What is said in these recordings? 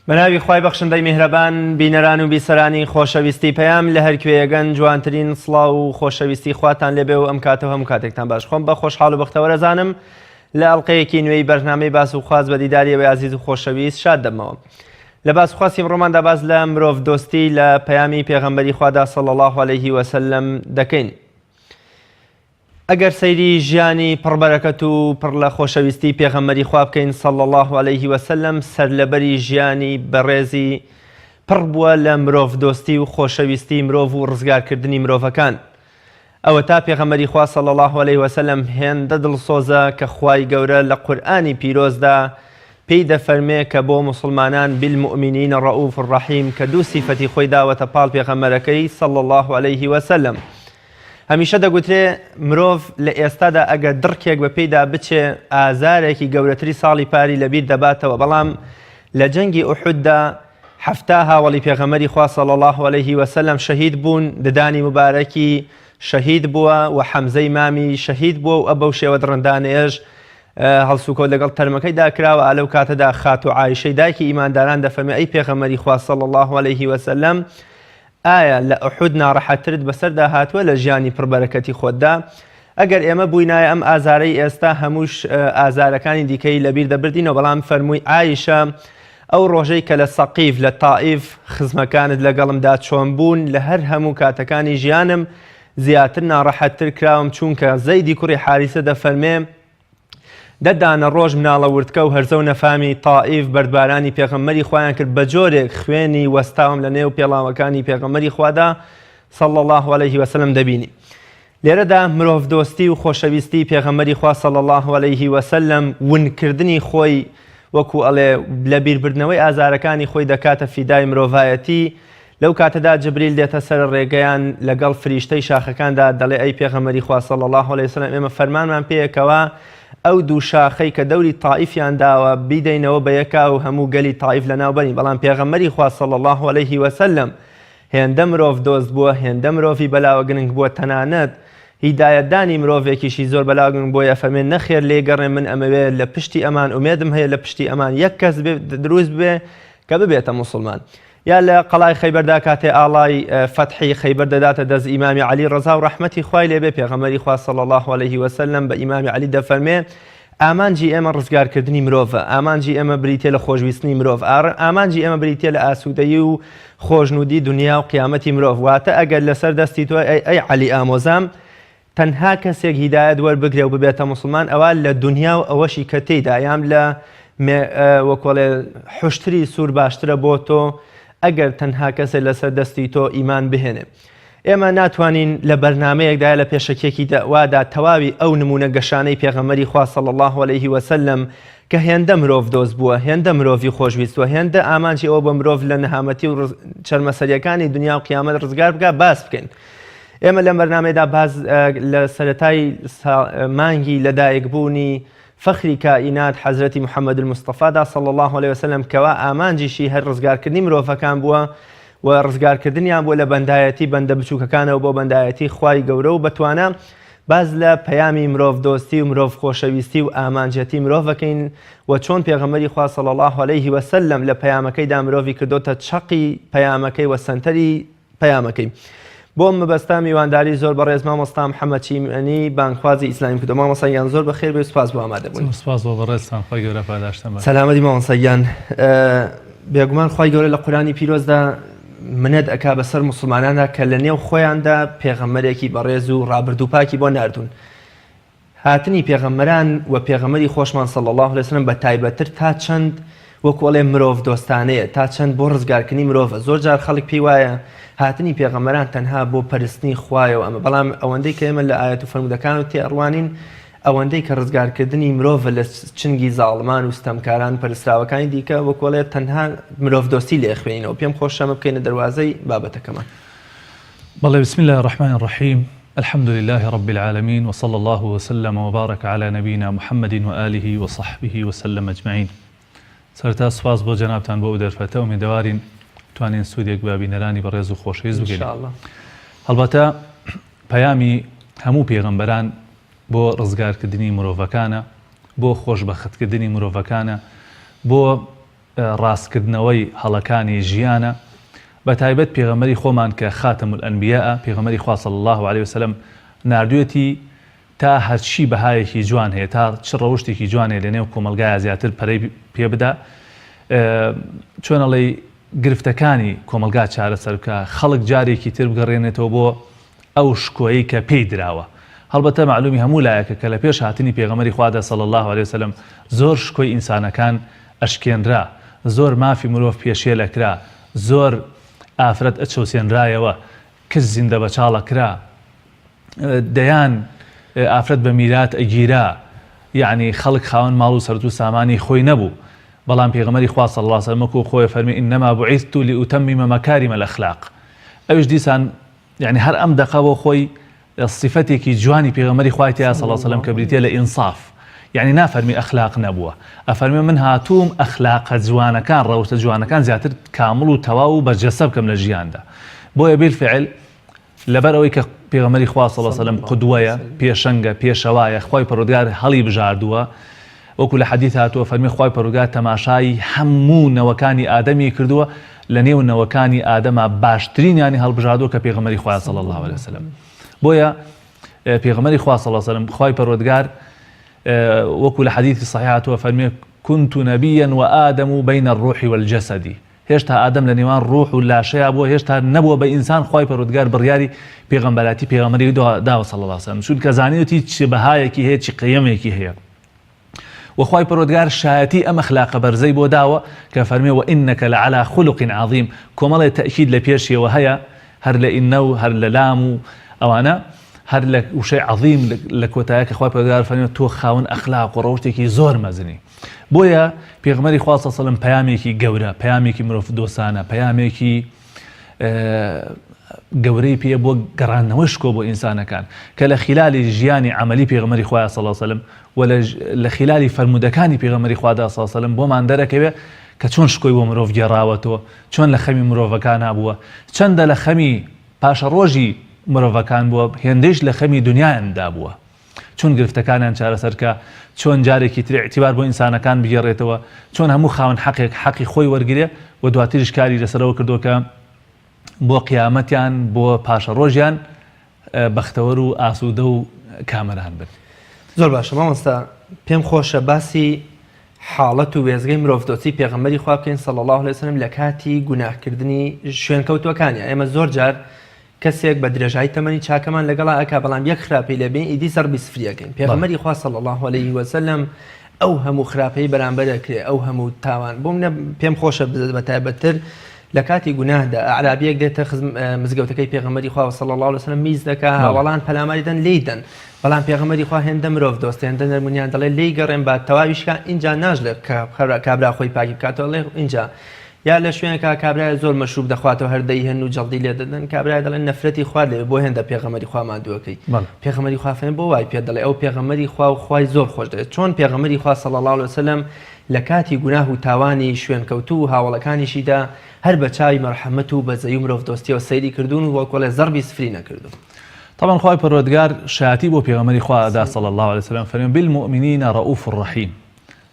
بەناوی خوای بەخشندەی میهرەبان بینەران و بیسەرانی خۆشەویستی پەیام لە هەر کوێیەگەن جوانترین سڵاو و خۆشەویستی خواتان لێبێ و ئەم کاتەوە هەموو کاتێکتان باش. خۆم بە خۆشحاڵ و بەختەوەرە زانم لە ئەڵقەیەکی نوێی بەرنامەی باس و خواز بە دیداریەوەی عزیز و خۆشەویست شاد دەمەوە. لە باس و خواستی ڕۆماندا باز لە مرۆڤ دۆستی لە پەیامی پێغەمبەری خوادا صلی الله علیه وسلم دەکەین. ئەگەر سەیری ژیانی پڕبەرەکەت و پڕ لە خۆشەویستی پێغەمبەری خوا بکەین صلی الله علیه وسلم، سەرلەبەری ژیانی بەڕێزی پڕ بووە لە مرۆڤ دۆستی و خۆشەویستی مرۆڤ و ڕزگارکردنی مرۆڤەکان. ئەوە تا پێغەمبەری خوا صلی الله علیه وسلم هێندە دڵسۆزە کە خوای گەورە لە قورئانی پیرۆزدا پێی دەفەرمێ کە بۆ مسلمانان بالمؤمنین ڕەئوف ڕەحیم کە دوو سیفەتی خۆی داوەتە پاڵ پێغەمبەرەکەی صلی الله علیه وسلم. هەمیشە دەگوترێ مرۆڤ لە ئێستادا ئەگەر دڕکێک بە پێیدا بچێ ئازارێکی گەورەتری ساڵی پاری لەبیر دەباتەوە، بەڵام لە جەنگی ئوحوددا 7 هاوڵی پێغەمبەری خوا صلی الله علیه وسلم شەهید بوون، ددانی مبارەکی شەهید بووە و حەمزەی مامی شەهید بووە و ئەبەو شێوە درڕندانێژ هەڵسوکۆت لەگەڵ تەرمەکەیدا کراوە. لەو کاتەدا خات و عایشەی دایکی ئیمانداران دەفەرمێ ئەی پێغەمبەری خوا صلی الله علیه وسلم، ئایا لە ئوحود ناڕەحەتترت بەسەردا هاتووە لە ژیانی پڕبەرەکەتی خۆتدا؟ ئەگەر ئێمە بووینایە ئەم ئازارەی ئێستا هەمووش ئازارەکانی دیکەی لەبیر دەبردینەوە، بەڵام فەرمووی عایشە ئەو ڕۆژەی کە لە سەقیف لە تائیف خزمەکانت لەگەڵمدا چۆن بوون لە هەر هەموو کاتەکانی ژیانم زیاتر ناڕەحەتتر کراوم، چونکە زەیدی کوڕی حاریسە دەفەرمێ دەدانە ڕۆژ مناڵە ورتکە و هەرزە و نەفامی تائیف بەردبارانی پێغەمبەری خوایان کرد، بە جۆرێک خوێنی وەستاوم لە نێو پێڵاوەکانی پێغەمبەری خوادا صلی الله علیه وسلم دەبینی. لێرەدا مرۆڤ دۆستی و خۆشەویستی پێغەمبەری خوا صلی الله علیه وسلم ونکردنی خۆی وەکو ئەڵێ لە بیربردنەوەی ئازارەکانی خۆی دەکاتە فیدای مرۆڤایەتی. لەو کاتەدا جبریل دێتە سەر ڕێگەیان لەگەڵ فریشتەی شاخەکاندا دەڵێ ئەی پێغەمبەری خوا صلی الله علیه وسلم، ئێمە فەرمانمان پێیەکەوە ئەو دوو شاخەی کە دەوری تائیفیان داوە بیدەینەوە بە یەکا و هەموو گەلی تائیف لەناوبەرین. بەڵام پێغەمبەری خوا صلی الله علیه وسلم هێندە مرۆڤ دۆست بووە، هێندە مرۆڤی بەلاوە گرنگ بووە، تەنانەت هیدایەتدانی مرۆڤێکیشی زۆر بەلاوە گرنگ بووە. یەفەرمێن نەخێر لێگەڕێ من ئەمەوێ لە پشتی ئەمان ئومێدم هەیە لە پشتی ئەمان یەک کەس دروست بێ کە ببێتە موسڵمان. یا لە قەڵای خەیبەردا کاتێ ئاڵای فەتحی خەیبەر دەداتە دەست ئیمامی عەلی ڕەزا و ڕەحمەتی خوای لێبێ، پێغەمبەری خوا صلی الله علیه وسلم بە ئیمامی عەلی دەفەرمێ ئامانجی ئێمە ڕزگارکردنی مرۆڤە، ئامانجی ئێمە بریتێ لە خۆشویستنی مرۆڤ، ئامانجی ئێمە بریتێ لە ئاسوودەیی و خۆشنودی دنیا و قیامەتی مرۆڤ. واتە ئەگەر لەسەر دەستی تۆ ئەی عەلی ئامۆزام تەنها کەسێک هیدایەت وەربگرێ و ببێتە موسڵمان، ئەوە لە دنیا و ئەوەشی کە تێیدا یام لە وەکۆڵێ حوشتری سوور باشترە بۆ تۆ ئەگەر تەنها کەسێک لەسەر دەستی تۆ ئیمان بهێنێ. ئێمە ناتوانین لە بەرنامەیەکدا لە پێشەکێکی داوادا تەواوی ئەو نمونە گەشانەی پێغەمبەری خوا صلی الله علیه وسلم کە هێندە مرۆڤ دۆست بووە، هێندە مرۆڤی خۆشویستوە، هێندە ئامانجی ئەوە بە مرۆڤ لە نەهامەتی و چەرمەسەریەکانی دنیا و قیامەت ڕزگار بکە باس بکەین. ئێمە لە بەرنامەیەدا باز لە سەرەتای مانگی لەدایکبوونی فەخری کائینات حەزرەتی محەممەد المستەفادا صلی الله علیه وسلم کەوا ئامانجیشی هەر ڕزگارکردنی مرۆڤەکان بووە و ڕزگارکردنیان بۆ لە بەندایەتی بەندە بچووکەکانەوە بۆ بەندایەتی خوای گەورە و بەتوانە باز لە پەیامی مرۆڤ دۆستی و مرۆڤ خۆشەویستی و ئامانجەتی مرۆڤەکەین و چۆن پێغەمبەری خوا صلی الله علیه وسلم لە پەیامەکەیدا مرۆڤی کردۆتە چەقی پەیامەکەی و سەنتەری پەیامەکەی. بۆ مەبەستا میوانداری زۆر بەڕێز مامۆستا محەممەد چیمەنی بانکوازی ئیسلامی کردو. مامۆستایان زۆر بەخێر بێ، سوپاس بۆ ئامادە بوون. سوپاس بۆ بەڕێزتان، خۆی گەورە پاداشتەمە. سەلامەتی مامۆستایان. بێگومان خوای گەورە لە قورئانی پیرۆزدا منەت ئەکا بەسەر موسڵماناندا کە لە نێو خۆیاندا پێغەمبەرێکی بەڕێز و ڕابردووپاکی بۆ ناردوون. هاتنی پێغەمبەران و پێغەمبەری خۆشمان صلی الله علیه وسلم بە تایبەتتر تا چەند وەکوڵێ مرۆڤ دۆستانەیە، تا چەند بۆ ڕزگارکردنی مرۆڤە. زۆر جار خەڵک پێی وایە هاتنی پێغەمبەران تەنها بۆ پەرستنی خوایەوە ئەمە، بەڵام ئەوەندەی کە ئێمە لە ئاەت و فەرمودەکان و تێڕوانین ئەوەندەی کە ڕزگارکردنی مرۆڤە لە چنگی زاڵمان و ستەمکاران پەرستراوەکانی دیکە وەکوڵێت تەنها مرۆڤ دۆستی لێ خوێنینەوە. پێم خۆش شەمە بکەینە دەروازەی بابەتەکەمان. بەڵێ بسم الله الرحمن الرحيم الحمد لله رب العالمين وصلى الله وسلم وبارك على نبينا محمد وآله وصحبه وسلم أجمعين. سەرتا سوپاس بۆ جەنابتان بۆ ئەو دەرفەتە و میدەوارین توانین سوودێک بە بینەرانی بەڕێز و خۆشەویست بگەین. هەڵبەتە پەیامی هەموو پێغەمبەران بۆ ڕزگارکردنی مرۆڤەکانە، بۆ خۆشبەختکردنی مرۆڤەکانە، بۆ ڕاستکردنەوەی هەڵەکانی ژیانە بە تایبەت پێغەمبەری خۆمان کە خاتم الئەنبیاء پێغەمبەری خوا صلی الله عليه وسلم نردوێتی تا هەرچی بەهایەکی جوان هەیە تا چ ڕەوشتێکی جوان هەیە لەنێو کۆمەلگایە زیاتر پەرەی پێ بدا چۆنەڵێ گرفتەکانی کۆمەلگا چارەسەر بکە خەڵک جارێکی تر بگەڕێنێتەوە بۆ ئەو شکۆیەی کە پێی دراوە هەڵبەتە معلومی هەموو لایەکە کە لە پێش هاتنی پێغەمبەری خوادا صلی الله عليه وسلم زۆر شکۆی ئینسانەکان ئەشکێنرا زۆر مافی مرۆڤ پێشێلەکرا زۆر ئافرەت ئەچەوسێنرایەوە کەس زیندە بەچاڵە کرا دەیان ئافرەت بە میرات ئەگیرا یعنی خەڵک خاوەن ماڵ و سەرەت و سامانی خۆی نەبوو بەڵام پێغەمبەری خوا صلی الله عليه وسلم وەکو خۆی فەرمی ئینەما بوعیثت لئوتەممە مەکارم الأخلاق ئەوش دیسان یعنی هەر ئەم دەقە بۆ خۆی صفەتێکی جوانی پێغەمبەری خوای تیا صلی الله عليه وسلم کە بریتە لە ئینصاف یعنی نافەرمی ئەخلاق نەبووە ئەفەرمی من هاتووم ئەخلاقە جوانەکان ڕەوشتە جوانەکان زیاتر کامڵ و تەواو و بەرجەسە بکەم لە ژیاندا بۆیە بالفعل لەبەر ئەوەی کە پێغەمبەری خوا صلی الله عليه وسلم قودوەیە پێشەنگە پێشەوایە خوای پەروەردگار هەڵی بژاردووە وەکو لە حەدیث هاتووە فەرمی خوای پەروەردگار تەماشای هەموو نەوەکانی ئادەمی کردووە لە نێو نەوەکانی ئادەما باشترینیانی هەڵبژاردووە کە پێغەمبەری خوا صلی الله عليه وسلم بۆیە پێغەمبەری خوا صلی الله عليه وسلم خوای پەروەردگار وەکو لە حەدیثی صحیح هاتووە فەرمی كنت نبيا وآدم بين الروح والجسد هێشتا ئادەم لە نێوان ڕوح و لاشەیە بووە هێشتا نەبووە بە ئینسان خوای پەروەردگار بڕیاری پێغەمبەراتی پێغەمبەری داوە صلی الله عليه وسلم چونکە زانیوتی چ بەهایەکی هەیە چ قیەمێکی هەیە وخوای پەروەردگار شایەتی ئەم ئەخلاقە بەرزەی بۆ داوە کە فەرمێ وئینەکە لەعەلا خولق عەظیم کۆمەڵێ تەئکید لە پێشیەوە هەیە هەر لە ئینە و هەر لە لام و ئەوانە هەر لە وشەی عەظیم لە کۆتایە کە خوای پەروەردگار فەرمێ تۆ خاوەن ئەخلاق و ڕەوشتێکی زۆر مەزنی بۆیە پێغەمبەری خوا صلی الله عليه وسلم پەیامێکی گەورە پەیامێکی مرۆڤ دۆستانە پەیامێکی گەورەی پێ بۆ گەڕانەوەی شکۆ بۆ ئینسانەکان کە لە خلالی ژیانی عەمەلی پێغەمبەری خوا صلی الله عليه وسلم و لە خلالی فەرمودەکانی پێغەمبەری خوا صلی الله عليه وسلم بۆمان دەرەکەوێت کە چۆن شکۆی بۆ مرۆڤ گێڕاوەتەوە چۆن لە خەمی مرۆڤەکان هابووە چەندە لە خەمی پاشە ڕۆژی مرۆڤەکان بووە هێندەیش لە خەمی دنیایاندا بووە چۆن گرفتەکانیان چارەسەرکە چۆن جارێکی تر اعتیبار بۆ ئینسانەکان بگێڕێتەوە چۆن هەموو خاوەن حەقێک حەقی خۆی وەرگرێ و دواتریش کاری لەسەرەوە کردو کە بۆ قیامەتیان بۆ پاشە ڕۆژیان بەختەوەر و ئاسوودە و کامەران بن زۆر باشە مامۆستا پێم خۆشە باسی حاڵەت و وێزگەی مرۆڤدۆستی پێغەمبەری خوا بکەین صلی الله عليه وسلم لە کاتی گوناهکردنی شوێنکەوتوەکانی ئێمە زۆر جار کەسێک بە درێژایی تەمەنی چاکەمان لەگەڵا ئەکا بەڵام یەک خراپەی لەبێ ئیدی زەربی سفریەکەین پێغەمبەری خوا صلی الله عليه وسلم ئەو هەموو خراپەی بەرامبەر دەکرێ ئەو هەموو تاوان بۆ منە پێم خۆشە بەتایبەتتر لە کاتی گوناهدا ئەعرابیەک دێتە مزگەوتەکەی پێغەمبەری خوا صلی الله عليه وسلم میز دەکا هاوڵان پەلاماری دەن لێی دەن بەڵام پێغەمبەری خوا هێندە مرۆڤ دۆستە هێندە نەرمونیان دەڵێ لێی گەڕێن با تەواویشکە اینجا ناژلێ کابرا خۆی پاکی بکاتەوە اینجا یا لە شوێنێکە کابرای زۆر مەشروب دەخواتەوە هەردەی هەن و جەڵدی لێ دەدەن کابرای دەڵێن نەفرەتی خوا لێ بۆ هێندە پێغەمبەری خوا مادووەکەی پێغەمبەری خوا فەرمێ بۆ وای پێ دەڵێ ئەو پێغەمبەری خوا و خوای زۆر خۆش دەوێت چۆن پێغەمبەری خوا صلی الله عليه وسلم لە کاتی گوناه و تاوانی شوێنکەوتوو و هاوڵەکانیشیدا هەر بە چاوی مەرحەمەت و بەزەی و مرۆڤدۆستیەوە سەیری کردوون و وەکوڵێ زەربی سفری نەکردو طبعا خوای پەروەردگار شایەتی بۆ پێغەمبەری خوا دا صلی الله عليه وسلم فەرمێ بالمؤمنین رؤوف الرحیم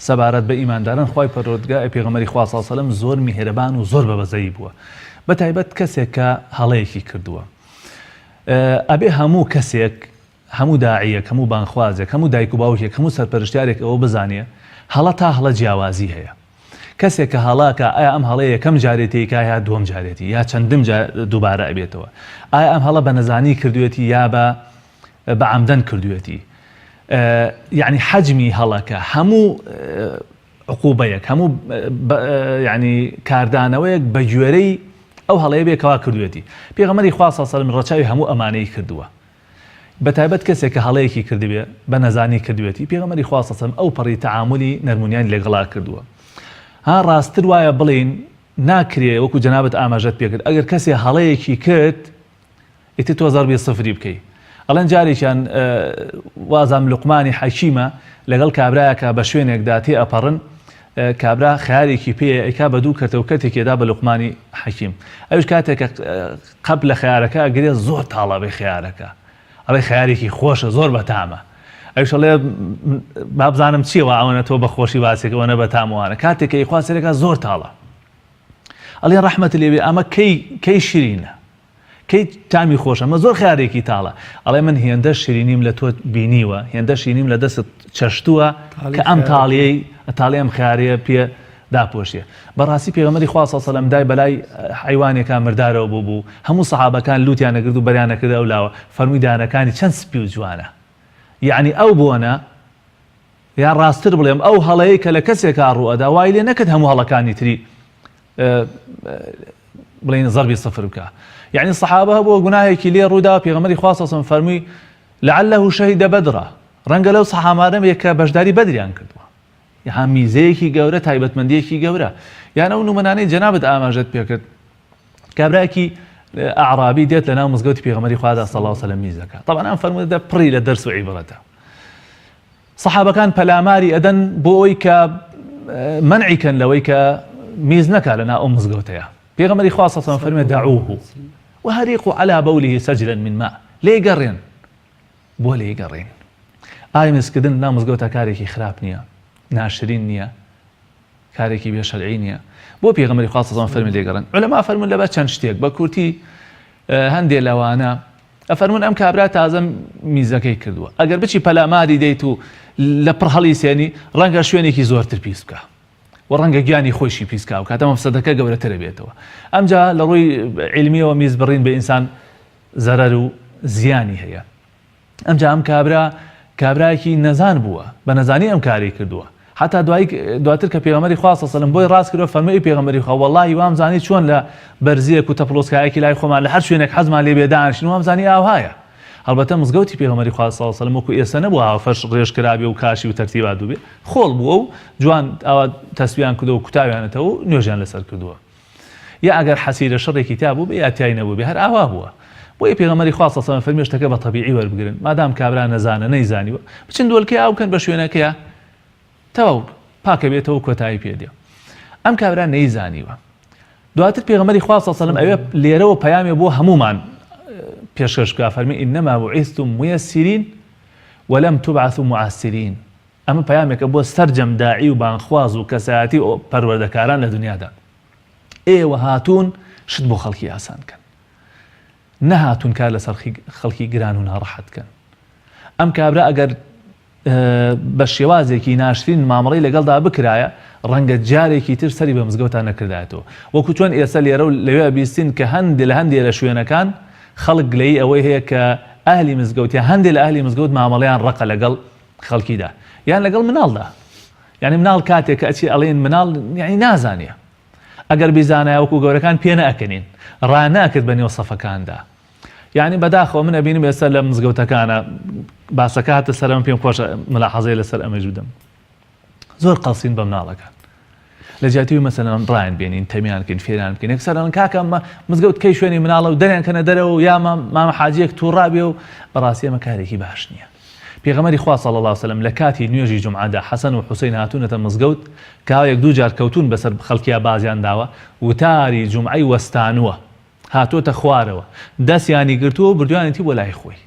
سەبارەت بە ئیمانداران خوای پەروەردگار پێغەمبەری خوا صلی الله عليه وسلم زۆر میهرەبان و زۆر بەبەزەیی بووە بە تایبەت کەسێک کە هەڵەیەکی کردووە ئەبێ هەموو کەسێک هەموو داعیەک هەموو بانخوازێک هەموو دایک و باوکێک هەموو سەرپەرشتیارێک ئەوە بزانێ هەڵە تا هەڵە جیاوازی هەیە کەسێک کە هەڵاکە ئایا ئەم هەڵەیە یەکەم جارێتێکە یا دووەم جارێتی یا چەندم دووبارە ئەبێتەوە ئایا ئەم هەڵە بە نەزانی کردوێتی یا بە عەمدەن کردوێتی یعنی حەجمی هەڵەکە هەموو عقوبەیەک هەموو یعنی کاردانەوەیەک بە گوێرەی ئەو هەڵەیە بێکەوا کردوێتی پێغەمبەری خوا صلی الله عليه وسلم ڕەچاوی هەموو ئەمانەی کردووە بە تایبەت کەسێک کە هەڵەیەکی کردبێ بە نەزانی کردوێتی پێغەمبەری خوا صلی الله عليه وسلم ئەو پەڕی تەعاملی نەرمونیان لەگەڵا کردووە ها ڕاستتر وایە بڵین ناکرێ وەکو جەنابەت ئاماژەت پێکرد ئەگەر کەسێ هەڵەیەکی کرد ئیتر تۆ زەربی سفری بکەی ئەڵەن جارێکیان وازام لوقمانی حەکیمە لەگەڵ کابرایەکە بە شوێنێکدا تێ ئەپەڕن کابرا خیارێکی پێ ئەیکا بە دوو کەرتەوە کەتێکێدا بە لوقمانی حەکیم ئەوش کاتێکە قەب لە خیارەکە ئەگرێ زۆر تاڵە بێ خیارەکە ئەڵێ خیارێکی خۆشە زۆر بەتامە ئەوشەڵێ بابزانم چیەوە ئەوەنە تۆ بەخۆشی واسێکەوەنە بە تاموانە کاتێک کە خوا سەرێکا زۆر تاڵە ئەڵێ ڕەحمەت لێبێ ئەمە کەی شیرینە کەی تامی خۆشە ئەمە زۆر خیارێکی تاڵە ئەڵێ من هێندە شیرینیم لە تۆ بینیوە هێندە شیرینیم لە دەست چەشتووە کە ئەم تاڵی ئەم خیارەیە پێ داپۆشیە بەڕاستی پێغەمبەری خوا صلی الله علیه و سلم دای بەلای حیوانێکان مردارەوە بوو هەموو سەحابەکان لوتیان نەکرد و بەریان نەکرد ئەو لاوە فەرمووی دانەکانی چەند سپی و جوانە یعنی ئەو بۆنە یان ڕاستتر بڵێم ئەو هەڵەیە کە لە کەسێکا ڕوئەدا وای لێ نەکرد هەموو هەڵەکانی تری بڵێن زەربی سەفر بکە یعنی سەحابە بۆ گوناهێکی لێ ڕوودا پێغەمبەری خوا صلی الله علیه و سلم فەرمووی لعله شهید بدرا ڕەنگە لەو سەحابانەیە کە بەشداری بەدریان کردووە یا میزەیەکی گەورە تایبەتمەندیەکی گەورە یان ئەو نمونانەی جەنابەت ئاماژەت پێ کرد کابراایەکی ئەعرابی دێت لە ناو مزگەوتی پێغەمبەری خوادا صلی الله علیه و سلم میزەکە طبعا ئەم فەرموودە پڕی لە دەرس و عیبرەتە سەحابەکان پەلاماری ئەدەن بۆ ئەوەی کە منعیکەن لەوەی کە میز نەکا لە ناو ئەو مزگەوتەیە پێغەمبەری خوا صلی الله علیه و سلم فەرمووی دعوه وهريقوا على بوله سجلا من ماء لێگەڕێن بۆ لێگەڕێن ئایا میزکردن ناو مزگەوتە کارێکی خراپ نییە ناشرین نییە کارێکی بێشەرعی نییە بۆ پێغەمبەری خوا صلی الله علیه و سلم فەرمی لێگەڕێن عولەما فەرمون لەبەر چەند شتێک بە کورتی هەندێک لەوانە ئەفەرمون ئەم کابرا تازە میزەکەی کردووە ئەگەر بچی پەلاماری دەیت و لە پڕ هەڵی سێنی ڕەنگە شوێنێکی زۆرتر پیس بکە و ڕەنگە گیانی خۆشی پیسکا و کاتە مەفسەدەکە گەورەترە بێتەوە ئەمجا لە ڕووی عیلمیەوە میز بڕین بە ئینسان زەرەر و زیانی هەیە ئەمجا ئەم کابراایەکی نەزان بووە بە نەزانی ئەم کاری کردووە حتا دواتر کە پێغەمبەری خوا صلی الله علیه و سلم بۆی ڕاست کردەوە فەرمووی پێغەمبەری خوا وەڵڵاهی وام زانی چۆن لە بەرزیەک و تەپڵۆسکایەکی لای خۆمان لە هەر شوێنێک حەزمان لێ بێ دانیشتن وام زانی ئاوهایە هەڵبەتە مزگەوتی پێغەمبەری خوا صلی الله علیه و سلم وەکو ئێستا نەبوو ئاوەفەش ڕێژکرابێ و کاشی و تەرتیبات دووبێ خۆڵ بووە و جوان ئاوا تەسبیحیان کردەوە و کوتاویانەتەوە و نوێژیان لەسەر کردووە یا ئەگەر حەسیرە شەڕێکی تا بوو بێ یا تیای نەبوو بێ هەر ئاوا بووە بۆیە پێغەمبەری خوا صلی الله علیه و سلم فەرمی شتەکە بە تەبیعی وەربگرن مادام کابرا نەزانە نەیزانیوە بچن دۆلکەی ئاو بکەن بە شوێنەکەیە تەواو پاکە بێتەوە کۆتایی پێدێ ئەم کابرا نەیزانیوە دواتر پێغەمبەری خوا صلی الله علیه و سلم ئەوێ لێرەوە پەیامێ بۆ هەمومان پێشکەش بکە فەرمی ئینەما بوعیثتم مuyەسسرین وەلەم تبعثوا معسرین ئەمە پەیامێکە بۆ سەرجەم داعی و بانخواز و کەسایەتی پەروەردەکاران لە دنیادا ئێوە هاتوون شت بۆ خەڵکی ئاسان کەن نەهاتوون کار لەسەر خەڵکی گران و ناڕەحەت کەن ئەم کابرا ئەگەر بە شێوازێکی ناشرین مامەڵەی لەگەڵدا بکرایە ڕەنگە جارێکی تر سەری بە مزگەوتان نەکردایەتەوە وەکو چۆن ئێستا لێرە و لەوێ بیستین کە هەندێک لە شوێنەکان خەڵک گلەی ئەوەی هەیە کە ئەهلی مزگەوتیان هەندێک لە ئەهلی مزگەوت مامەڵەیان ڕقە لەگەڵ خەڵکیدا یان لەگەڵ مناڵدا یعنی مناڵ کاتێک کە ئەچی ئەڵێن مناڵ یعنی نازانیە ئەگەر بیزانایە وەکو گەورەکان پێ نەئەکەنین ڕاناکرد بە نێو سەفەکاندا یعنی بەداخەوە من ئەبینم ئێستا لە مزگەوتەکانە باسەکە هاتە سەرم پێم خۆشە ملاحەزەی لەسەر ئەمەش بدەم زۆر قەڵسین بە مناڵەکان لە جیاتیوی مەسەلەن ڕایان بێنین تەمیان بکەین فێران بکەین یەکسەرن کاکە مزگەوت کەی شوێنی مناڵە و دەریان کەنە دەرەوە و یا مامە حاجیەک تووڕابێ و بەڕاستی ئەمە کارێکی باش نییە پێغەمبەری خوا صلی الله علیه و سلم لە کاتی نوێژی جومعەدا حەسەن و حوسەین هاتوونەتە مزگەوت کە یەک دوو جار کەوتون بەسەر خەڵکییا بازیان داوە وتاری جومعەی وەستانووە هاتۆتە خوارەوە دەستیانی گرتووە بردویانێتی بۆ لای خۆی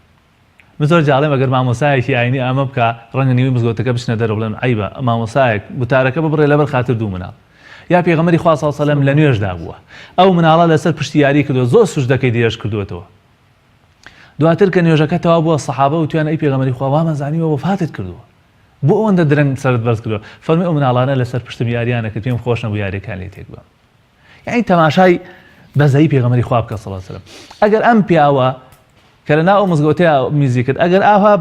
من زۆر جاڵێم ئەگەر مامۆسایەکی ئاینی ئەمە بکە ڕەنگە نیوەی مزگەوتەکە بچنە دەرەوە بڵێن عەیبە مامۆسایەک وتارەکە ببڕێ لەبەر خاتر دوو مناڵ یا پێغەمبەری خوا صلی الله علیه و سلم لە نوێژدا بووە ئەو مناڵە لەسەر پشتی یاری کردووە زۆر سوژدەکەی درێژ کردووەتەوە دواتر کە نوێژەکە تەواو بووە سەحابە وتیان ئەی پێغەمبەری خوا وامەزانیوە وەفاتت کردووە بۆ ئەوەندە درەنگ سەرت بەرز کردووە فەرمووی ئەو مناڵانە لەسەر پشتم یاریانە کرد پێم خۆش نەبوو یاریەکان لێ تێک بم یعنی تەماشای بەزەیی پێغەمبەری خوا بکە صلی الله علیه و سلم ئەگەر ئەم پیاوە کە لە ناو مزگەوتەیە میزی کرد ئەگەر ئاوا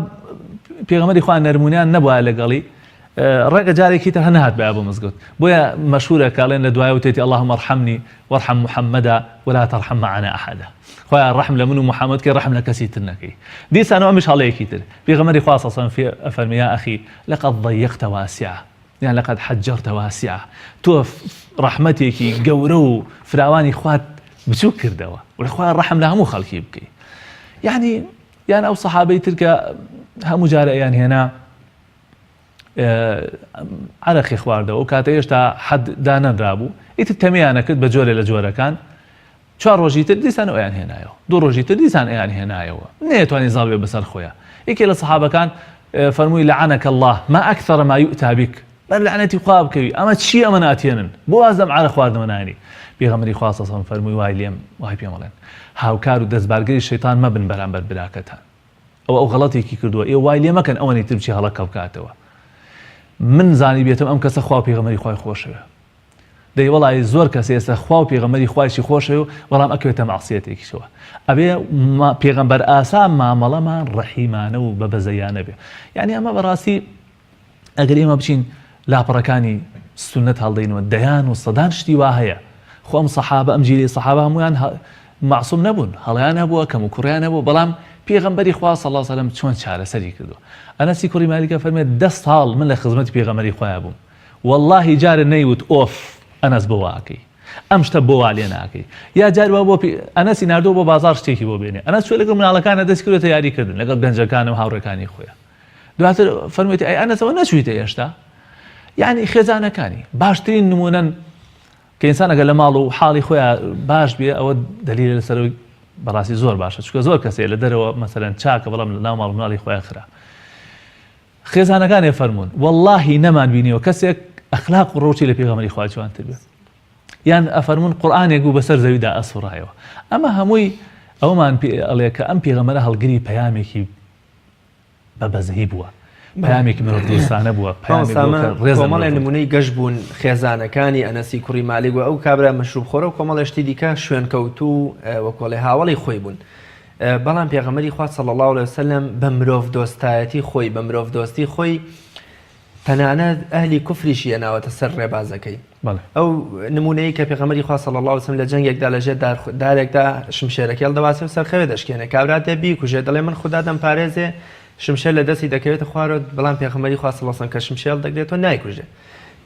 پێغەمبەری خوا نەرمونیان نەبووە لەگەڵی ڕێگە جارێکی تر هەنەهات بە بۆ مزگەوت بۆیە مەشهورە کاڵێن لە دوایە وتێتی اللهم ارحمني وارحم محمدا ولا ترحم معنا احدا خۆیان ڕەحم لە من و محەممەد کە ڕەحم لە کەسی تر نەکەی دیسانەوە ئەمیش هەڵەیەکی تر پێغەمبەری خوا صلی الله علیه و سلم ئەفەرمی یا ئەخی لقد ضيقت واسعة يعني لقد حجرت واسعة تۆ ڕەحمەتێکی گەورە و فراوانی خوات بچوو کردەوە و خۆیان ڕەحم لە هەموو خەڵکی بکەی يعني ئەو سەحابەی تر کە هەموو جارە ئەیان هێنا عرەقی خواردەوە و کاتە هێشتا حەد دانەدرابوو ئیتر تەمیانە کرد بە جۆرێ لە جۆرەکان 4 ڕۆژی تر دیسان ئەیان هێنایەوە 2 ڕۆژی تر دیسان ئەیان هێنایەوە نەیەتوانی زاڵ بێ بەسەر خۆیان یەکێ لە سەحابەکان فەرمووی لعنك الله ما أكثر ما يؤتى بك بەر لعنەتی خوا بکەوی ئەمە چی ئەمە ناتێنن بۆ وازدەم عارە خواردنەوە نانی پێغەمبەری خوا صلی الله علیه و سلم فەرمووی وای لێم وای پێم بڵێن هاوکار و دەستبارگەری شەیتان مەبن بەرامبەر براکەتان ئەو غەڵەتێکی کردووە ئێوە وای لێ مەکەن ئەوەی تر بچی هەڵەکە بکاتەوە من زانی بێتم ئەم کەسە خوا و پێغەمبەری خوای خۆشەوە دەی وەڵی زۆر کەس ئێستا خوا و پێغەمبەری خوایشی خۆشەوە بەڵام ئەکەوێتە مەعسیەتێکیشەوە ئەبێ پێغەمبەر ئاسا مامەڵەمان ڕەحیمانە و بەبەزەیانە بێ یعنی ئەمە بەڕاستی ئەگەر ئێمە بچین لاپەڕەکانی سنت هەڵدەینەوە دەیان و سەدان شتی وا هەیە خۆ ئەم سەحابە ئەم جیلی سەحابە هەمویان معسووم نەبوون هەڵەیان هەبووە کەم و کوڕیان هەبوو بەڵام پێغەمبەری خوا صلی الله علیه و سلم چۆن چارەسەری کردو ئەنەسی کوڕی مالیکە فەرمێت 10 ساڵ من لە خزمەتی پێغەمبەری خوا بووم والله جارە نەیوت ئۆف ئەنەس بۆ واکەی ئەم شتە بۆ وا لێ ناکەی یا جار وا بۆ ئەنەسی ناردووە بۆ بازار شتێکی بۆ بێنێ ئەنەس چۆن لەگەڵ مناڵەکانە دەست کردوێتە یاریکردن لەگەڵ گەنجەکان و هاوڕێکانی خۆیان دواتر فەرموویەتی ئەی ئەنەسەوە نەچوویتە ئێشتا یعنی خێزانەکانی باشترین نمونەن کە ئینسان ئەگەر لە ماڵ و حاڵی خۆیان باش بێ ئەوە دلیل لەسەرەوەی بەڕاستی زۆر باشە چونکە زۆر کەسێ لە دەرەوە مەسەلەن چاکە بەڵام لە ناو ماڵ و مناڵی خۆیان خرا خێزانەکان فەرموون واللهی نەمان بینیەوە کەسێک ئەخلاق و ڕۆچی لە پێغەمبەری خوا جوانتر بێ یان ئەفەرموون قورئانێک بوو بەسەر زەویدا ئەسوڕایەوە ئەمە هەمووی ئەومان ئەڵێ کە ئەم پێغەمبەرە هەڵگری پەیامێکی بەبەزەهی بووە پەیامێکی مرۆڤ دۆستانە بووە کۆمەڵێ نمونەی گەشت بوون خێزانەکانی ئەنەسی کوڕی مالیک و ئەو کابرا مەشروب خۆرە و کۆمەڵێشتی دیکە شوێن کەوتوو وەکۆڵێ هاوڵی خۆی بوون بەڵام پێغەمبەری خوا صلی الله علیه و سلم بە مرۆڤ دۆستایەتی خۆی بە مرۆڤ دۆستی خۆی تەنانەت ئەهلی کوفریشی هێناوەتە سەر ڕێبازەکەی ئەو نمونەیە کە پێغەمبەری خوا صلی الله علیه و سلم لە جەنگێکدا لەژێر دارێکدا شمشێرەکەی هەڵدەواسێ و سەرخەوێ دەشکێنێ کابرا تێ بیکوژێ دەڵێ من خوددا دەمپارێزێ شمشێر لە دەستی دەکەوێتە خوارەوە بەڵام پێغەمبەری خوا صلی الله علیه و سلم کە شمشێر دەگرێتەوە نایکوژێ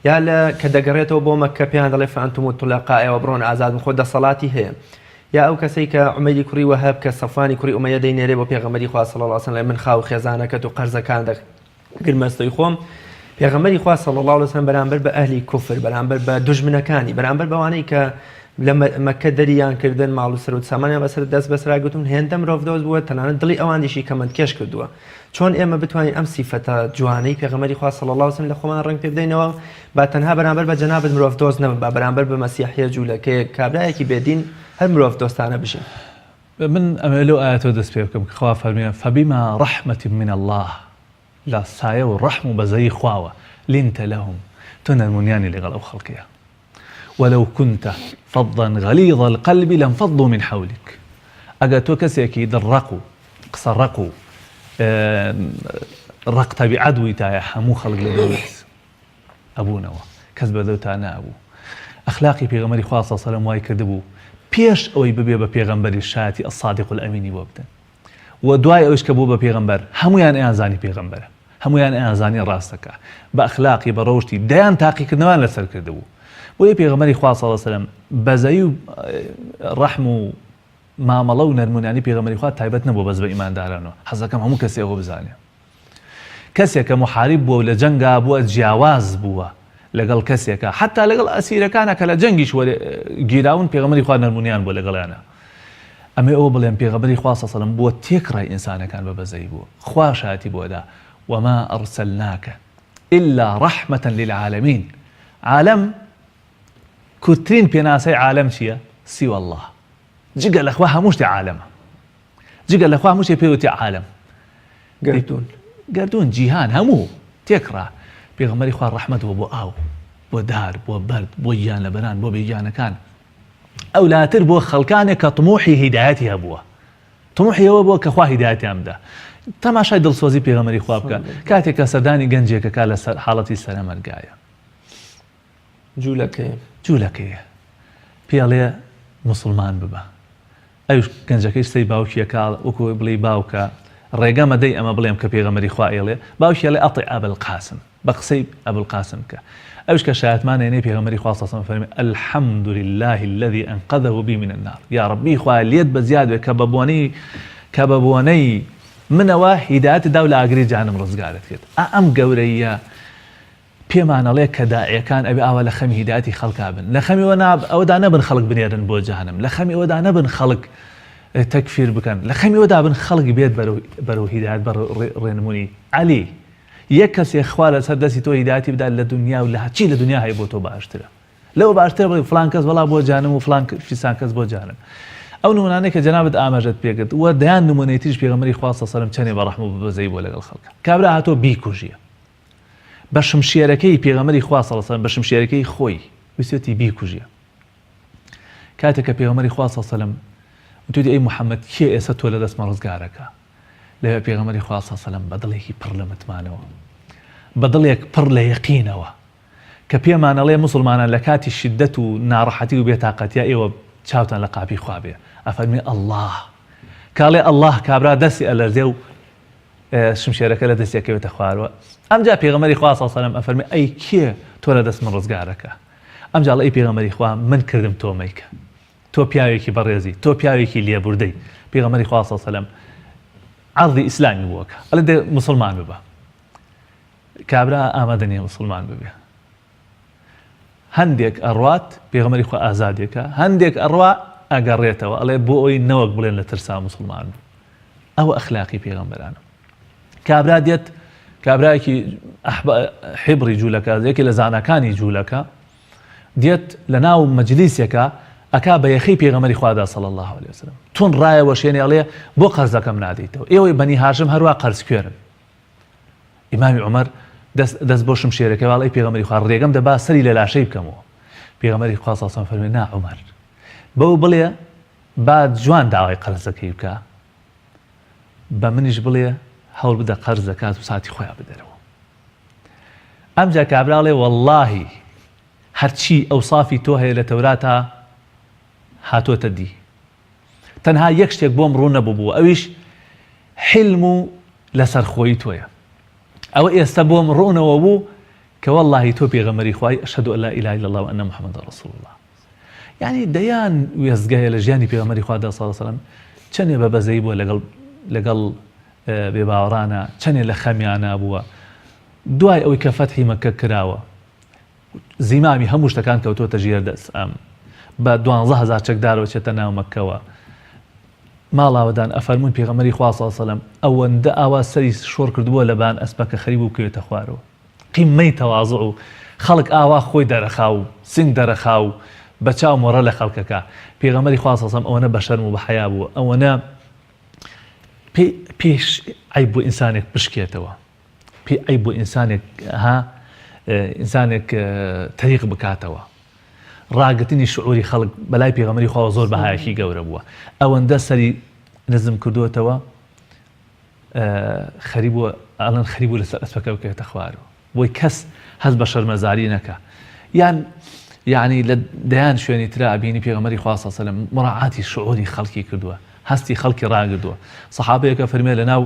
یا لە کە دەگەڕێتەوە بۆ مەککە پێیان دەڵێ فەئەنتم الطلقاء ئێوە بڕۆن ئازاد خۆ دەسەڵاتی هەیە یا ئەو کەسەی کە عومەیری کوڕی وەهاب کە سەفوانی کوڕی ئومەیە دەینێرێ بۆ پێغەمبەری خوا صلی الله علیه و سلم من خاو خێزانەکەت و قەرزەکان دەگرمەستەی خۆم پێغەمبەری خوا صلی الله علیه و سلم بەرامبەر بە ئەهلی کوفر بەرامبەر بە دوژمنەکانی بەرامبەر بەوانەی کە لە مەککە دەریان کردن ماڵ و سەر و سامانیان بەسەر دەست بەسراگوتون هێندە مرۆڤ دۆست بووە تەنانەت دڵی ئەوانیشی کەمەندکێش کردووە چۆن ئێمە بتوانین ئەم سیفەتە جوانەی پێغەمبەری خوا صلی الله علیه و سلم لە خۆمان ڕەنگ پێ بدەینەوە با تەنها بەرامبەر بە جەنابەت مرۆڤ دۆست نەبن با بەرامبەر بە مەسیحیە جوولەکەیەک کابرایەکی بێدین هەر مرۆڤ دۆستانە بشین من ئەمە لەو ئاەتەوە دەست پێ بکەم کە خوا فەرموویە فەبیما ڕەحمەة من الله لا سایە و ڕەحم و بەزەیی خواوە لنت لهم تۆ نەرمونیانی لەگەڵ ئەو خەڵکیە ولو كنت فظا غليظ القلب لانفضوا من حولك ئەگەر تۆ کەسێکی دڕەق و قسە ڕەق و ڕەق تەبیعەت بووی تایە هەموو خەڵک لە دەوت ئەبوونەوە کەس بەدەوتا نابوو ئەخلاقی پێغەمبەری خوا صلی الله علیه و سلم وای کردبوو پێش ئەوەی ببێ بە پێغەمبەری شایەتی الصادق الأمینی بۆ بدەن و دوای ئەوش کە بوو بە پێغەمبەر هەمویان ئەیانزانی پێغەمبەرە هەمویان ئەیانزانی ڕاستەکە بە ئەخلاقی بە ڕۆشتی دەیان تاقیکردنەوەیان لەسەر کردبوو بۆیە پێغەمبەری خوا صلی الله علیه و سلم بەزەیی و ڕەحم و مامەڵە و نەرمونیانی پێغەمبەری خوا تایبەت نەبووە بەس بە ئیماندارانەوە حەزەکەم هەموو کەسێ ئەوە بزانێ کەسێک کە محارب بووە و لە جەنگا بووە جیاواز بووە لەگەڵ کەسێکە حتا لەگەڵ ئەسیرەکانە کە لە جەنگیش گیراون پێغەمبەری خوا نەرمونیان بووە لەگەڵیانە ئەمێ ئەوە بڵێن پێغەمبەری خوا صلی الله علیه و سلم بووە تێکڕای ئینسانەکان بە بەزەیی بووە خوا شایەتی بۆدا وما أرسلناك إلا رحمة للعالمين عالم کورتترین پێناسەی عالم چییە؟ سیوە الله جگە لەخوا هەموو شتێ عالەمە جگە لەخوا هەموو شتێ پێوتی عالم گەردون جیهان هەموو تێکڕا پێغەمبەری خوا ڕەحمەتەوە بۆ ئاو بۆ دار بۆ بەرد بۆ گیان لەبەران بۆ بێگیانەکان ئەولاتر بۆ خەڵکانێک کە تموحی هیدایەتی هەبووە تموحی ئەوە بۆ کە خوا هیدایەتیان بدە تەماشای دڵسۆزی پێغەمبەری خوا بکە کاتێک کە سەردانی گەنجێکەکە لە حاڵەتی سەرەمەرگایە جوولەکەیە پێڵێ مسلمان ببە ئەوش گەنجەکەی سەی باوکیەکە وەکو بڵێ باوکە ڕێگەمە دەی ئەمە بڵێم کە پێغەمبەری خوا ئێڵێ باوکی ئەڵێ ئەطیع ئەبوالقاسم بە قسەی ئەبوالقاسم کە ئەوش کە شایەتمان هێنەی پێغەمبەری خوا صلی الله علیه و سلم فەرمێ الحەمد لله الذي أنقذه بي من النار یا ربی خوا لێت بەزیاد بێ کە بە بۆنەی منەوە هیدایەت دا و لە ئاگری جانم ڕزگارت کرد ئەم گەورەیە پێمانەڵێ کە داعیەکان ئەبێ ئاوا لە خەمی هیدایەتی خەڵکا بن لە خەمی ئەوەدا نەبن خەڵک بنێرن بۆ جەهەنەم لە خەمی ئەوەدا نەبن خەڵک تەکفیر بکەن لە خەمیەوەدا بن خەڵک بێت بەرەو هیدایەت بەرەو ڕێنمونی عەلی یەک کەسێک خوا لەسەر دەستی تۆ هیدایەتی بدات لە دنیا و لە هەرچی لە دنیا هەیە بۆ تۆ باشترە لەوە باشترە بڵێ فڵان کەس وەڵا بۆ جانم و فڵان فیسان کەس بۆ جانم ئەو نمونانەی کە جەنابەت ئاماژەت پێکرد وە دەیان نمونەی تریش پێغەمبەری خوا صلی الله علیه و سلم چەندێ بەڕەحم و بەزەی بۆ لەگەڵ خەڵکە کابرا هاتۆ بیکوژیە بە شمشێرەکەی پێغەمبەری خوا صلی الله علیه و سلم بە شمشێرەکەی خۆی ویستی بیکوژیە کاتێک کە پێغەمبەری خوا صلی الله علیه و سلم وتوی ئەی محەممەد کێ ئێستا تۆ لە دەستمە ڕزگارەکە لەوێ پێغەمبەری خوا صلی الله علیه و سلم بە دڵێکی پڕ لە متمانەوە بە دڵێک پڕ لە یەقینەوە کە پێمانەڵێ مسلمانان لە کاتی شدەت و ناڕەحەتی و بێتاقەتیە ئێوە چاوتان لە قاپی خوا بێ ئەفەرمی ئەڵڵاه کاڵێ ئەڵڵاه کابرا دەستی ئەلەرزێ و شمشێرەکە لە دەستیەکەوێتە خوارەوە ئەمجا پێغەمبەری خوا صلی الله علیه و سلم ئەفەرمی ئەی کێ تۆ لە دەست من ڕزگارەکە ئەمجا ئەڵێ ئەی پێغەمبەری خوا من کردم تۆمەیکە تۆ پیاوێکی بەڕێزی تۆ پیاوێکی لێبوردەی پێغەمبەری خوا صلی الله علیه و سلم عەرضی ئیسلامی بووەکە ئەڵێ دێ مسلمان ببە کابرا ئامادە نییە مسلمان ببێ هەندێک ئەڕوات پێغەمبەری خوا ئازادێکە هەندێک ئەڕوا ئەگەڕێتەوە ئەڵێ بۆ ئەوی نەوەک بڵێن لە ترسا مسلمان بوو ئەوە ئەخلاقی پێغەمبەرانە کابرا دێت کابراایکی حیبڕی جوولەکە یەکی لە زانەکانی جوولەکە دێت لە ناو مەجلیسێکە ئەکا بە یەخی پێغەمبەری خوادا صلی الله علیه وسلم تون ڕایەوە شوێنێ ئەڵێ بۆ قەرزەکەم نادەیتەوە ئێوەی بەنی هاشم هەروە قەرز کوێرن ئیمامی عومەر دەست بۆ شمشێرەکە واڵی پێغەمبەری خوا ڕێگەم دەبا سەری لە لاشەی بکەمەوە پێغەمبەری خوا صلی الله علیه وسلم فەرمووی نا عومەر بەو بڵێ با جوان داوای قەرزەکەی بکە بە منیش بڵێ هەوڵ بدە قەرز دەکات و ساتی خۆیان بدەرەوە ئەمجا کابراڵێ وەڵڵاهی هەرچی ئەوسافی تۆ هەیە لە تەوراتە هاتۆتە دی تەنها یەک شتێک بۆم ڕوو نەبوو ئەویش حلم و لەسەرخۆیی تۆیە ئەوە ئێستا بۆم ڕوونەوە بوو کە وەڵڵاهی تۆ پێغەمبەری خوای ئەشهەدو ئەن لا ئیلاها ئیلا الله وئەنە محەممەدەن ڕەسوول الله یعنی دەیان وێستگایە لە ژیانی پێغەمبەری خوادا صلی الله علیه وسلم چەندێ بە بەزەی بووە لەگەڵ بێباوەڕانە چەندێ لە خەمیانە بووە دوای ئەوەی کە فەتحی مەککە کراوە زیمامی هەموو شتەکان کەوتۆتە ژێر دەست بە 12,000 چەکدارەوە چێتە ناو مەککەوە ماڵاوەدان ئەفەرموون پێغەمبەری خوا صلی الله علیه وسلم ئەوەندە ئاوا سەری شۆڕ کردبووە لەبان ئەسپەکە خەریب و بکەوێتە خوارەوە قیمەی تەواضع و خەڵک ئاوا خۆی دەرەخا و سنگ دەرەخا و بە چاو مۆڕە لە خەڵکەکە پێغەمبەری خوا صلی الله علیه وسلم ئەوەنە بە شەرم و بە حەیا بووە ئەوەنە پێش عیب بۆ ئینسانێک بشکێتەوە پێ عیب بۆ ئینسانێک تەریق بکاتەوە ڕاگرتنی شعوری خەڵک بەلای پێغەمبەری خوا زۆر بەهایەکی گەورە بووە ئەوەندە سەری نزم کردووەتەوە خەریبووە ئەڵەن خەریبوو لەسەر ئەسپەکە بکەوێتە خوارەوە بۆی کەس هەست بە شەرمەزاری نەکە یعنی لە دەیان شوێنی ترا ئەبینی پێغەمبەری خوا صلی الله علیه وسلم مراعاتی شعوری خەڵکی کردووە هەستی خەڵکی ڕاگردووە سەحابەیەکە فەرمێ لە ناو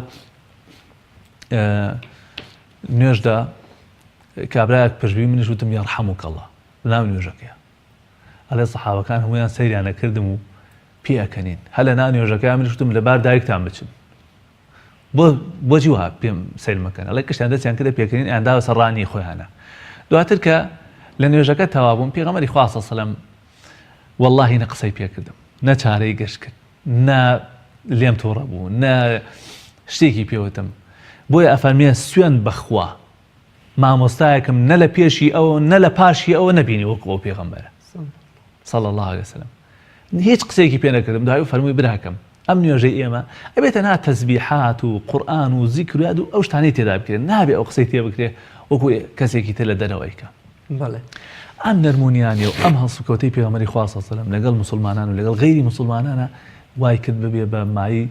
نوێژدا کابرایەک پشتبووی منیش وتم یەرحەموکە الله لە ناو نوێژەکەیە ئەڵێ سەحابەکان هەموویان سەیریانە کردم و پێەکەنین هەر لە ناو نوێژەکەیان منیش وتم لەبار دایکتان بچن بۆچی وها پێم سیر مەکەن ئەڵێ کەشتیان دەستیان کردە پێکردین ئەیانداوە سەرڕانی خۆیانە دواتر کە لە نوێژەکە تەوا بووم پێغەمبەری خوا صلی الله علیه وسلم وەڵڵاهی نە قسەی پێکردم نە چارەی گەشت کرد نە لێم تووڕە بوو نە شتێکی پێوتم بۆیە ئەفەرمێ سوێن بەخوا مامۆستایەکم نە لە پێشی ئەوە نە لە پاشی ئەوە نەبینی وەکو ئەو پێغەمبەرە صلی الله علیه وسلم هیچ قسەیەکی پێ نەکردم دوای فەرمووی براکەم ئەم نوێژەی ئێمە ئەبێتە نا تەسبیحات و قورئان و زیکر و یاد و ئەو شتانەی تێدا بکرێن نابێ ئەو قسەی تێ بکرێ وەکو کەسێکی تر لە دەرەوەیکە ئەم نەرمونیانێ و ئەم هەڵسوکەوتەی پێغەمبەری خوا صلی الله علیه وسلم لەگەڵ مسلمانان و لەگەڵ غەیری مسلمانانە وای کرد ببێ بە مای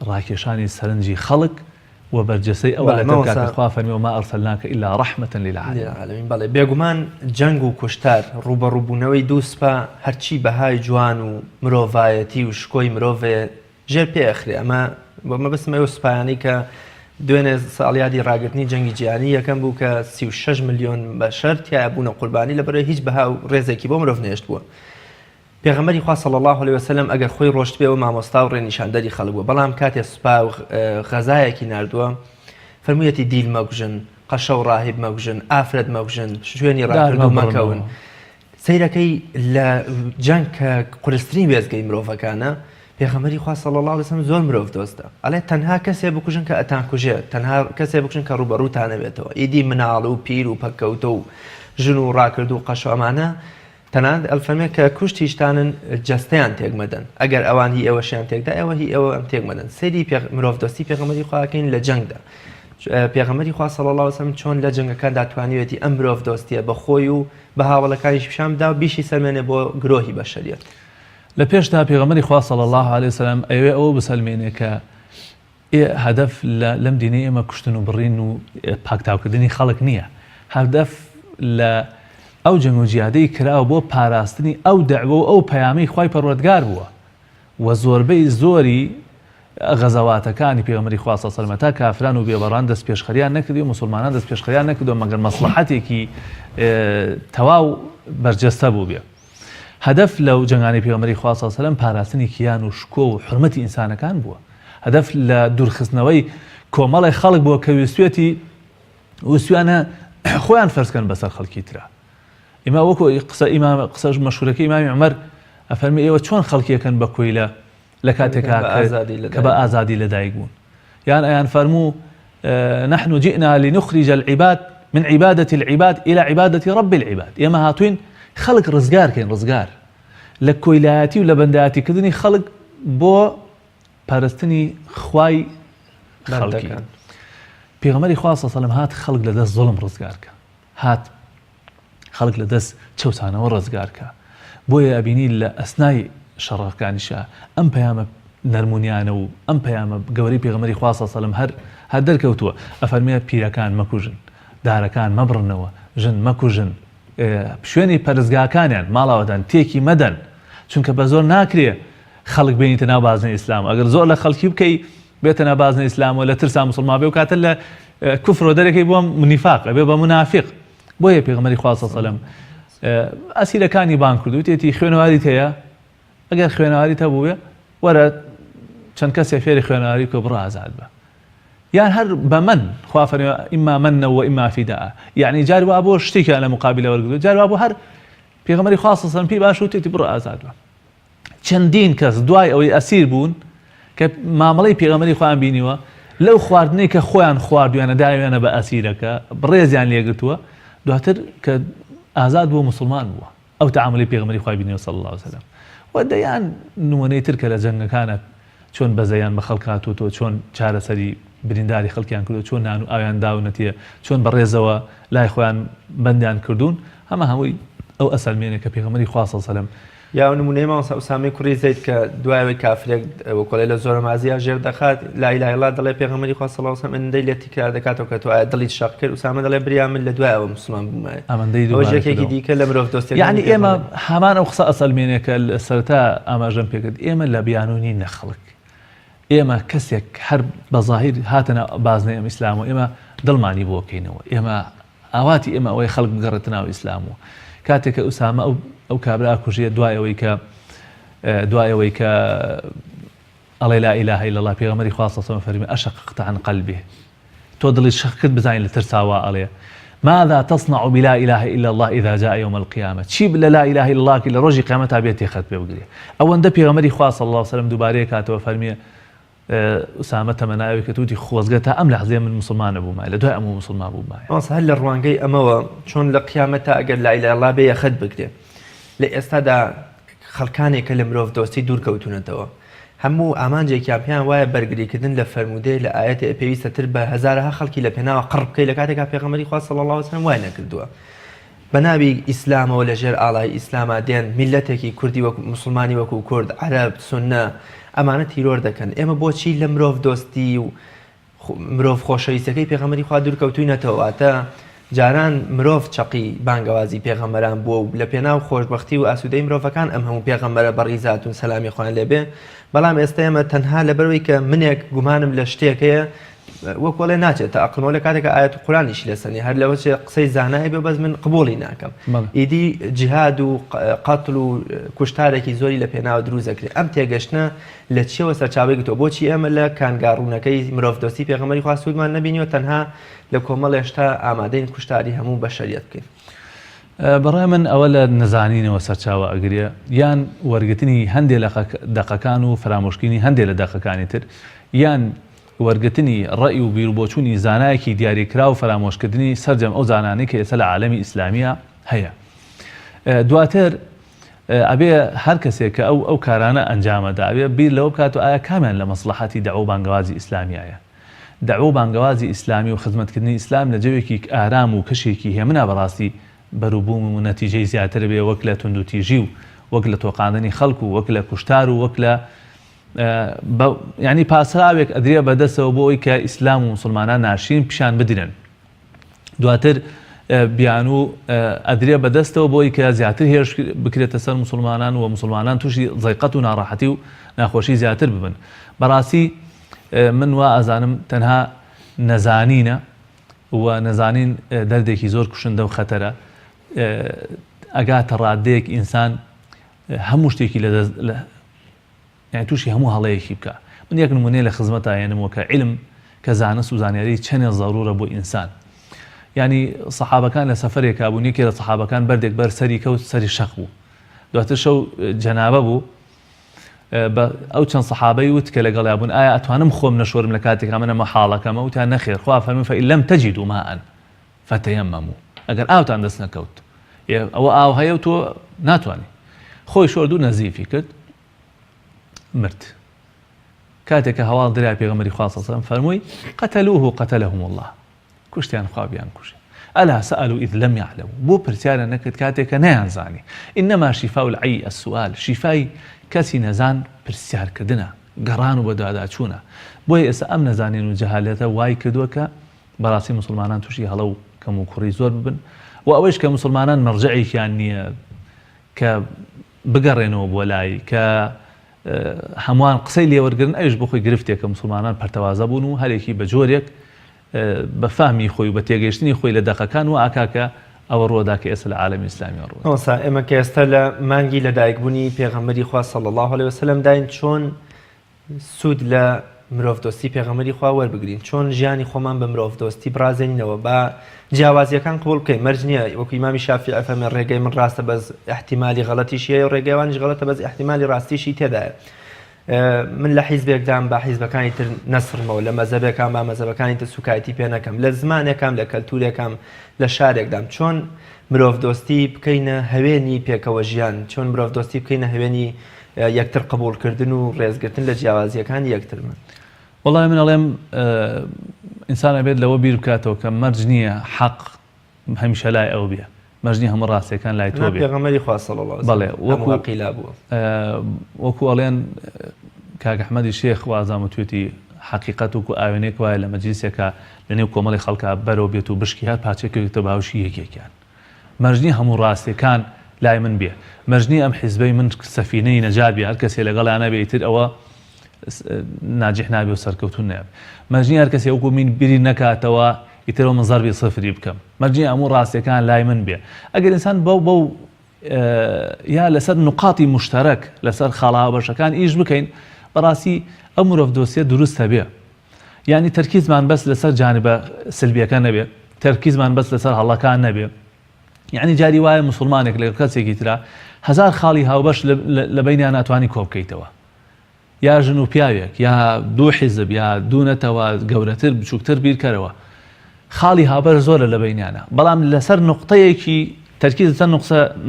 ڕاکێشانی سەرنجی خەڵک و بەرجەسەی ئەوە کە خوا فەرمی وما ئەرسەلناکە ئیلا ڕەحمەتەن للعالمین بەڵێ بێگومان جەنگ و کوشتار ڕوبەڕووبوونەوەی دوو سوپا هەرچی بەهای جوان و مرۆڤایەتی و شکۆی مرۆڤێ ژێر پێ ئەخرێ ئەمە مەبەستمە ئەو سوپایانەی کە دوێنێ ساڵیادی ڕاگرتنی جەنگی جیهانی یەکەم بوو کە 36 ملیۆن بەشەر تایە بوونە قوربانی لەبەرەوەی هیچ بەها و ڕێزێکی بۆ مرۆڤ نێشت بووە پێغەمبەری خوا صلی الله علیه وسلم ئەگەر خۆی ڕۆشت بێەوە مامۆستا و ڕێنیشاندەری خەڵک بووە بەڵام کاتێ سوپا و غەزایەکی ناردووە فەرموویەتی دیل مەکوژن قەشە و ڕاهیب مەکوژن ئافرەت مەکوژن شوێنی ڕاکردن مەکەون سەیرەکەی لە جەنگ کە قورسترین وێزگەی مرۆڤەکانە پێغەمبەری خوا صلی الله علیه و سلم زۆر مرۆڤ دۆستە ئەڵێ تەنها کەسێ بکوژن کە ئەتانکوژێت تەنها کەسێ بکوژن کە ڕوبەڕووتانە بێتەوە ئیدی مناڵ و پیر و پەککەوتە و ژن و ڕاکرد و قەش و ئەمانە تەنانەت ئەلفەرمێ کە کوشتیشتانن جەستەیان تێکمەدەن ئەگەر ئەوان هی ئێوەشیان تێکدا ئێوە هی ئەوە ئەم تێکمەدەن سەیری مرۆڤ دۆستی پێغەمبەری خواکەین لە جەنگدا پێغەمبەری خوا صلی الله علیه و سلم چۆن لە جەنگەکاندا توانیوێتی ئەم مرۆڤ دۆستیە بە خۆی و بە هاوڵەکانیش پیشاندا و بیشی سەلمێنێ بۆ گرۆهی بەشەریەت لە پێشدا پێغەمبەری خوا صلی الله علیه و سلم ئەوێ ئەوە بسەلمێنێ کە هەدەف لەم دینەی ئێمە کوشتن و بڕین و پاکتاوکردنی خەڵک نییە هەدەف لە ئەو جەنگ و جیهادەی کراوە بۆ پاراستنی ئەو دەعوە و ئەو پەیامەی خوای پەروەردگار بووە و زۆربەی زۆری غەزەواتەکانی پێغەمبەری خوا صلی الله علیه و سلم تا کافران و بێبەڕان دەست پێشخەریان نەکردی و مسلمانان دەست پێشخەریان نەکردو مەگەر مەسلحەتێکی تەواو بەرجەستە بوو بێ هەدەف لەو جەنگانی پێغەمبەری خوا صلی الله علیه و سلم پاراستنی کیان و شکۆ و حورمەتی ئینسانەکان بووە هەدەف لە دوورخستنەوەی کۆمەڵی خەڵک بووە کە ویستویانە خۆیان فەرزکەن بەسەر خەڵکی ترە ئێمە وەکو قسەش مەشهورەکەی ئیمامی عومەر ئەفەرمی ئێوە چۆن خەڵکیەکەن بە کۆیلە لە کاتێکا کە بە ئازادی لەدایک بوون یان ئەیان فەرموو نحن جئنا لنخرج العباد من عبادة العباد إلى عبادة رب العباد ئێمە هاتوین خەڵک ڕزگارکەین ڕزگار لە کۆیلایەتی و لە بەندایەتیکردنی خەڵک بۆ پەرستنی خوای خەڵکی پێغەمبەری خوا صلی الله علیه و سلم هات خەڵک لە دەست زوڵم ڕزگارکە هات خەڵک لە دەست چەوسانەوە ڕزگارکە بۆیە ئەبینی لە ئەسنای شەڕەکانیشە ئەم پەیامە نەرمونیانە و ئەم پەیامە گەورەی پێغەمبەری خوا صلی الله علیه و سلم هەر دەرکەوتووە ئەفەرمێ پیرەکان مەکوژن دارەکان مەبڕنەوە ژن مەکوژن شوێنی پەرستگاکانیان ماڵاوەدان تێکی مەدەن چونکە بە زۆر ناکرێ خەڵک بێنیتە ناو بازنەی ئیسلام ئەگەر زۆر لە خەڵکی بکەی بێتە ناو بازنەی ئیسلام و لە ترسا موسڵمان بێ و کاتە لە کوفر دەرەکەی بۆ منیفاق ئەبێ بە منافق بۆیە پێغەمبەری خوا صلی الله علیه و سلم ئەسیرەکانی بان کردو وتێتی خوێنەواریت هەیە ئەگەر خوێنەواریت هەبووێ وەرە چەند کەسێ فێری خوێنەواری کە بڕە ئازاد بە یان هەر بە من خوا فەرمێ ئیما منە و ئیما فیداء یعنی جاری وا بۆ شتێکیان لە مقابلە وەرگرتو جاری وا بۆ هەر پێغەمبەری خوا صلی الله علیه و سلم پێی باش وتێتی بڕە ئازاد بە چەندین کەس دوای ئەوەی ئەسیر بوون کە مامەڵەی پێغەمبەری خۆیان بینیوە لەو خواردنەی کە خۆیان خواردویانە داویانە بە ئەسیرەکە بڕێزیان لێگرتووە دواتر کە ئازاد بوو مسلمان بووە ئەو تەعاملی پێغەمبەری خۆی بینیوە صلی الله علیه و سلم و دەیان نمونەی تر کە لە جەنگەکانە چۆن بەزەیان بە خەڵک هاتووەتەوە چۆن چارەسەری برینداری خەڵکیان کردو چۆن نان و ئاویان داونەتیە چۆن بەڕێزەوە لای خۆیان بەندیان کردوون هەمووی ئەو ئەسەلمێنێک کە پێغەمبەری خوا صلی الله علیه و سلم یا نمونەی مامۆستا ئوسامەی کوڕی زەید کە دوایەوەی کافرێک وەکۆڵی لە زۆرە مازیە ژێر دەخات لا ئیلاهە ئیللا دەڵێ پێغەمبەری خوا صلی الله علیه و سلم ئەندەی لێ تیکرار دەکاتەوە کە تۆ ئایا دڵیت شەق کرد ئوسامە دەڵێ بریا من لە دوایەوە موسڵمان بوومایە ئەوە ژێرێکی دیکە لە مرۆڤ دۆستیەکان یعنی ئێمە هەمان ئەو قسە ئەسەلمێنێک کە سەرەتا ئاماژەم پێکرد ئێمە لە بیانوونی نەخەڵک ئێمە کەسێک هەر بەظاهیر هاتنە بازنەی ئەم ئیسلام و ئێمە دڵمانی بۆ بکەینەوە ئێمە ئاواتی ئێمە ئەوەی خەڵک بگەڕێتە ناو ئیسلام و کاتێک کە ئوسامە ئەو کابرا کوژیە دوایەوەی کە ئەڵێ لا ئیلاهە ئیلا الله پێغەمبەری خوا صلی الله علیه و سلم فەرمێ ئەشققت عن قلبه تۆ دڵی شەق کرد بزانین لە ترساوە ئەڵێ ماذا تصنع بلا إله إلا الله إذا جاء يوم القيامة چی لا إله إلا الله لە ڕۆژی قیامەتا بێت تێخەت پێ بگرێ ئەوەندە پێغەمبەری خوا صلی الله علیه و سلم دووبارەیە کاتەوە فەرمێ ئوسامە تەمەناوی کە توتی خۆزگە تا ئەم لەحزەیە من مسلمانە بوومایە لە دوای ئەموو مسلمان بوومایە ئەوە هەر لە ڕوانگەی ئەمەوە چۆن لە قیامەتا ئەگەر لا ئیلاهە ئیلا الله بێ یەخەت بگرێ لە ئێستادا خەڵکانێکە لە مرۆڤ دۆستی دوورکەوتونەتەوە هەموو ئامانجێکیان پێیان وایە بەرگریکردن لە فەرمودەی لە ئاەتێ پێویستەتر بە هەزارها خەڵکی لە پێناوە قڕ بکەی لە کاتێکا پێغەمبەری خوا صلی الله علیه و سلم وای نەکردووە بە ناوی ئیسلامەوە لەژێر ئاڵای ئیسلاما دێن میلەتێکی کوردی وەکو مسلمانی وەکو کورد عەرەب سوننە ئەمانە تیرۆر دەکەن ئێمە بۆچی لە مرۆڤ دۆستی و مرۆڤ خۆشەویستەکەی پێغەمبەری خوا دوورکەوتوینەتەوە واتە جاران مرۆڤ چەقی بانگەوازی پێغەمبەران بووە و لە پێناو خۆشبەختی و ئاسوودەی مرۆڤەکان ئەم هەموو پێغەمبەرە بەڕیزات و سەلامی خۆیان لێبێ بەڵام ئێستا ئێمە تەنها لەبەرەوەی کە منێک گومانم لە شتێکەیە وەکوڵێ ناچێتە ئەقلمەوە لە کاتێکە ئاەت قورئانیشی لەسەنی هەر لەوە قسەی زانای بێ بەس من قبوڵی ناکەم ئیدی جیهاد و قەتڵ و کوشتارێکی زۆری لە پێناوە دروست دەکرێت ئەم تێگەشتنە لە چیەوە سەرچاوەی گرتووە بۆچی ئێمە لە کانگاڕوونەکەی مرۆڤ دۆستی پێغەمبەری خوا سوودمان نەبینیوە تەنها لە کۆمەڵ هێشتا ئامادەین کوشتاری هەموو بەشەریەت بکەین بەڕای من ئەوە لە نەزانینەوە سەرچاوە ئەگرێ یان وەرگرتنی هەندێک لە دەقەکان و فرامۆشکردنی هەندێک لە دەقەکانی تر یان وەرگرتنی ڕەئی و بیربۆچوونی زانایەکی دیاریکرا و فرامۆشکردنی سەرجەم ئەو زانانەی کە ئێستا لە عالەمی ئیسلامیە هەیە. دواتر ئەبێ هەر کەسێک کە ئەو کارانە ئەنجامەدا ئەبێ بیر لەوە بکات و ئایا کامیان لە مەسلحەتی دەعوە و بانگەوازی ئیسلامیایە. دەعوە و بانگەوازی ئیسلامی و خزمەتکردنی ئیسلام لە جەوێکی ئارام و کەشێکی هێمنە بەڕاستی بەرووبووم و نەتیجەی زیاتر بێ وەک لە توندوتیژی و وەک لە تۆقاندنی خەڵک و وەک لە کوشتار و وەک لە ینی پاسراوێک ئەدرێ بەدەستەوە بۆ ئەوی کە ئیسلام و مسلمانان ناشرین پیشان بدرن. دواتر بیان و ئەدرێ بەدەستەوە بۆی کە زیاتر هێرش بکرێتە سەر مسلمانان و مسلمانان تووشی زەیقەت و ناڕەحەتی و ناخۆشی زیاتر ببن. بەڕاستی من وا ئەزانم تەنها نەزانینە و نەزانین دەردێکی زۆر کوشندە و خەتەرە ئەگاتە ڕادەیەک ئینسان هەموو شتێکی یعنی تووشی هەموو هەڵەیەکی بکە. من یەک نمونەیە لە خزمەتە هێنمەوە کە عیلم کە زانست و زانیاری چەندێک زەڕورە بۆ ئینسان. ینی سەحابەکان لە سەفەرێکا بوون یەکێ لە سەحابەکان بەردێک بەر سەری کەوت سەری شەق بوو. دواتر شەو جەنابە بوو ئەو چەند سەحابەی وت کە لەگەڵا بوون ئایا ئەتوانم خۆم نەشۆرم لە کاتێکا منە مەحاڵەکەمە وتیان نەخێر خوا فەرمووی فەئین لەم تەجیدوا ماء فتەیەمەموا ئەگەر ئاوتان دەست نەکەوت ئەوە ئاو هەیە و تۆ ناتوانێت خۆی شۆرد و نەزیفی کرد مرد. کاتێککە هەواڵ درای پێغەمبەری خوا صلی الله علیه و سلم فەرمووی قەتەلوه قەتەلەهم الله کوشتیان خوا بیان کوشت. ئەلا سەئەلوا ئیذ لەم یعلەموا بۆ پرسیارە نەکرد کاتێککە نەیانزانی. ئینەما شیفاء العی السؤال شیفای کەسی نەزان پرسیارکردنە گەڕان و بە دواداچوونە. بۆیە ئێستا ئەم نەزانین و جەهالەتە وای کردووە کە بەڕاستی مسلمانان تووشی هەڵە و کەم و کوڕی زۆر ببن و ئەوەش کە مسلمانان مەرجعێکیان نییە کە بگەڕێنەوە بۆ لای کە هەمووان قسەی لێوەرگرن ئەوش بۆ خۆی گرفتێک کە مسلمانان پەرتەوازە بوون و هەرێکی بە جۆرێک بە فامی خۆی و بە تێگەیشتنی خۆی لە دەقەکان و ئاکاکە ئەوە ڕۆدا کە ئێستا لە عالەمی ئیسلامی ڕۆ. ئێمە کە ئێستا لە مانگی لەدایکبوونی پێغەمبەری خوا صلی الله علیه وسلم داین چۆن سوود لە مرۆڤ دۆستی پێغەمبەری خوا وەربگرین چۆن ژیانی خۆمان بە مرۆڤ دۆستی بڕازێنینەوە بە جیاوازیەکان قبول بکەین. مەرج نییە وەکو ئیمامی شافعی فەرمێ ڕێگەی من ڕاستە بەس احتیمالی غەڵەتیشی هەیە و ڕێگەیوانیش غەڵەتە بەس احتیمالی ڕاستیشی تێدایە. من لە حیزبێکدام بە حیزبەکانی تر نەسرمەوە لە مەزەبەکان با مەزەبەکانی تر سوکایەتی پێ نەکەم لە زمانێکم لە کەلتورێکم لە شارێکدام چۆن مرۆڤ دۆستی بکەینە هەوێنی پێکەوە ژیان چۆن مرۆڤ دۆستی بکەینە هەوێنی یەکتر قبولکردن و ڕێزگرتن لە جیاوازیەکانی یەکترمە. وەڵای من ئەڵێم ئینسان ئەبێت لەوە بیر بکاتەوە کە مەرج نییە حەق هەمیشە لای ئەو بێ مەژنی هەموو ڕاستیەکان لای تۆ بێ. پێغەمبەری خوا صلی الله علیه و سلم بەڵێ وەکو ئەڵێن کاک ئەحمەدی شێخ وازامەتوێتی حەقیقەت وەکو ئاوێنێک وایە لە مەجلیسێکە لەنێو کۆمەڵی خەڵکا بەرەو بێت و بشکی هات پاچێکێکتە باوشی یەکێکیان. مەژنی هەموو ڕاستیەکان لای من بێ. مەژنی ئەم حیزبەی من سەفینەی نەجات بێ هەر کەسێ لەگەڵیانە بێ ئیتر ئەوە ناجح نابێ و سەرکەوتون نابێ. مەژنی هەر کەسێ وەکو من بیری نەکاتەوە ئیترەوە من زەربی سەفری بکەم. مەرجی هەموو ڕاستیەکان لای من بێ. ئەگەر ئینسان بەو یا لەسەر نقاتی مشتەرەک لەسەر خاڵا بەشەکان ئیش بکەین بەڕاستی ئەم مرۆڤ دۆستیە دروستە بێ. یعنی تەرکیزمان بەس لەسەر جانبە سلبیەکە نەبێ تەرکیزمان بەس لەسەر هەڵەکان نەبێ. یعنی جاری وایە مسلمانێک لەگەڵ کەسێکی ترا هەزار خاڵی هاوبەش لە بینیان ناتوانی کۆ بکەیتەوە یا ژن و پیاوێک یا دوو حیزب یا دوونەتەوە گەورەتر بچووکتر بیرکەرەوە خاڵی هاوبەش زۆرە لە بینیانە بەڵام لەسەر نقطەیەکی تەرکیز لەسەر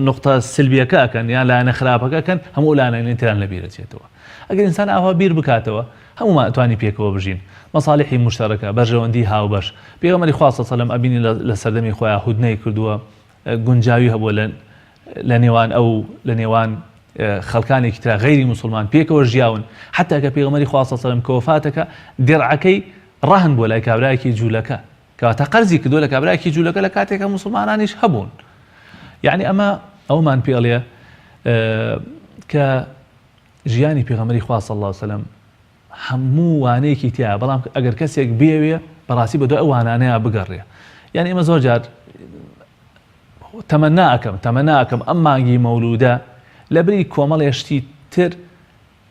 نقطە سلبیەکە ئەکەن یان لایەنە خراپەکەکەن هەموو لایەنە تران لە بیرەچێتەوە. ئەگەر ئینسان ئاوا بیر بکاتەوە هەموومان ئەتوانی پێکەوە بژین مەساڵحی مشتەرەکە بەرژەوەندی هاوبەش. پێغەمبەری خوا صلی الله علیه و سلم ئەبینی لە سەردەمی خۆیان هودنەی کردووە گونجاوی هەبووە لە نێوان ئەو لە نێوان خەڵکانێکی ترا غەیری موسڵمان پێکەوە ژیاون حتا کە پێغەمبەری خوا صلی الله علیه و سلم کە وەفاتەکە دیڕعەکەی ڕاهن بۆ لای کابرایەکی جوولەکە کەواتە قەرزی کردووە لە کابرایەکی جوولەکە لە کاتێکە موسڵمانانیش هەبوون. یعنی ئەومان پێ ئەڵێ کە ژیانی پێغەمبەری خوا صلی الله علیه و سلم هەموو وانەیەکی تایە بەڵام ئەگەر کەسێک بێوێ بەڕاستی بەدوای ئەو وانانەیە بگەڕێ. یعنی ئێمە زۆر جار تەمەنا ئەەکەم ئەم مانگی مەولودە لە بری کۆمەڵێشتی تر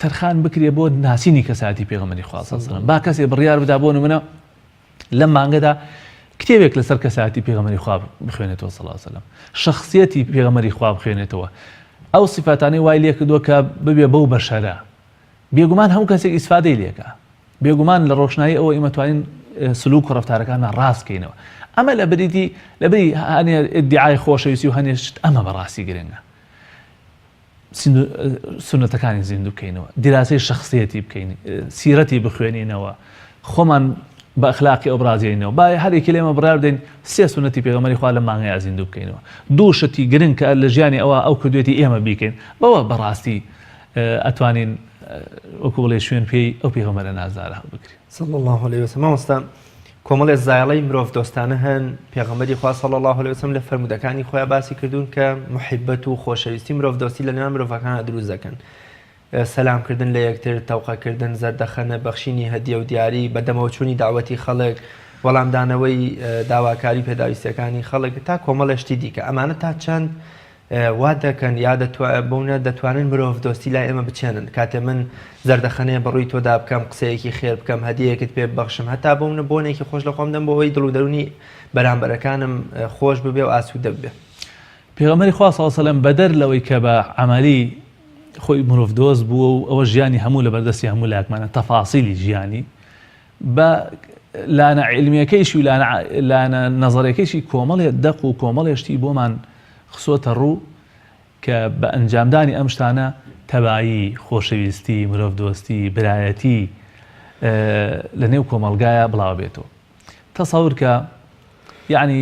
تەرخان بکرێ بۆ ناسینی کەساتی پێغەمبەری خوا صلی الله علیه و سلم با کەسێ بڕیار بدا بۆ نمونە لەم مانگەدا کتێبێک لەسەر کەسایەتی پێغەمبەری خوا بخوێنێتەوە صلی الله علیه وسلم شخصیەتی پێغەمبەری خوا بخوێنێتەوە ئەو صفاتانەی وای لێ کردووە کە ببێ بەو بەشەرە بێگومان هەموو کەسێک ئیسفادەی لێکە بێگومان لە ڕۆشنایی ئەوە ئێمە توانین سلوک و ڕەفتارەکانمان ڕاستکەینەوە ئەمە لە بەری هەنێ ئیدعای خۆشەویستی و هەنێشت ئەمە بەڕاستی گرنگە سنەتەکانی زیندوو بکەینەوە دیراسەی شخصیەتی بکەین سیرەتی بخوێنینەوە خۆمان بە ئەخلاقی ئۆبرازێنەوە با هەرێکی لێمە بڕار بدەین سێ سنەتی پێغەمبەری خوا لە مانگەیە زیندوو بکەینەوە دوو شتی گرنگ کە لە ژیانی ئەو کردوێتی ئێمە بیکەین بەوە بەڕاستی ئەتوانین وەکو بڵێ شوێن پێی ئەو پێغەمبەرە نازدارە هەڵبگرین صلی الله علیه وسلم مامۆستا کۆمەڵێ زایڵەی مرۆڤ دۆستانە هەن پێغەمبەری خوا صلی الله علیه وسلم لە فەرمودەکانی خۆیان باسی کردوون کە محبەت و خۆشەویستی مرۆڤ دۆستی لە نێوان مرۆڤەکانە دروست دەکەن سەلامکردن لە یەکتر تەوقەکردن زەردەخەنە بەخشینی هەدیە و دیاری بەدەمەوە چوونی داوەتی خەڵک وەڵامدانەوەی داواکاری پێداویستەکانی خەڵک تا کۆمەڵە شتی دیکە ئەمانە تا چەند وا دەکەن یا بۆنە دەتوانن مرۆڤ دۆستی لای ئێمە بچێنن کاتێ من زەردەخەنەیە بەڕووی تۆدا بکەم قسەیەکی خێر بکەم هەدیەیەکت پێ ببەخشم هەتا بۆنە بۆنێکی خۆش لە خۆم دەم بۆ ئەوەی دڵ و دەرونی بەرامبەرەکانم خۆش ببێ و ئاسوودە ببێ پێغەمبەری خوا صلی الله علیه وسلم بەدەر لەوەی کە بە عەمەلی خۆی مرۆڤ دۆست بووە و ئەوە ژیانی هەموو لە بەردەستی هەموو لایەکمانە تەفاسیلی ژیانی بە لانە عیلمیەکەیشی و لانە نەزەرەکەیشی کۆمەڵێ دەق و کۆمەڵێشتی بۆمان خسۆتە ڕوو کە بە ئەنجامدانی ئەم شتانە تەبایی خۆشەویستی مرۆڤ دۆستی برایەتی لە نێو کۆمەڵگایە بڵاو بێتەوە تەسەور کە یعنی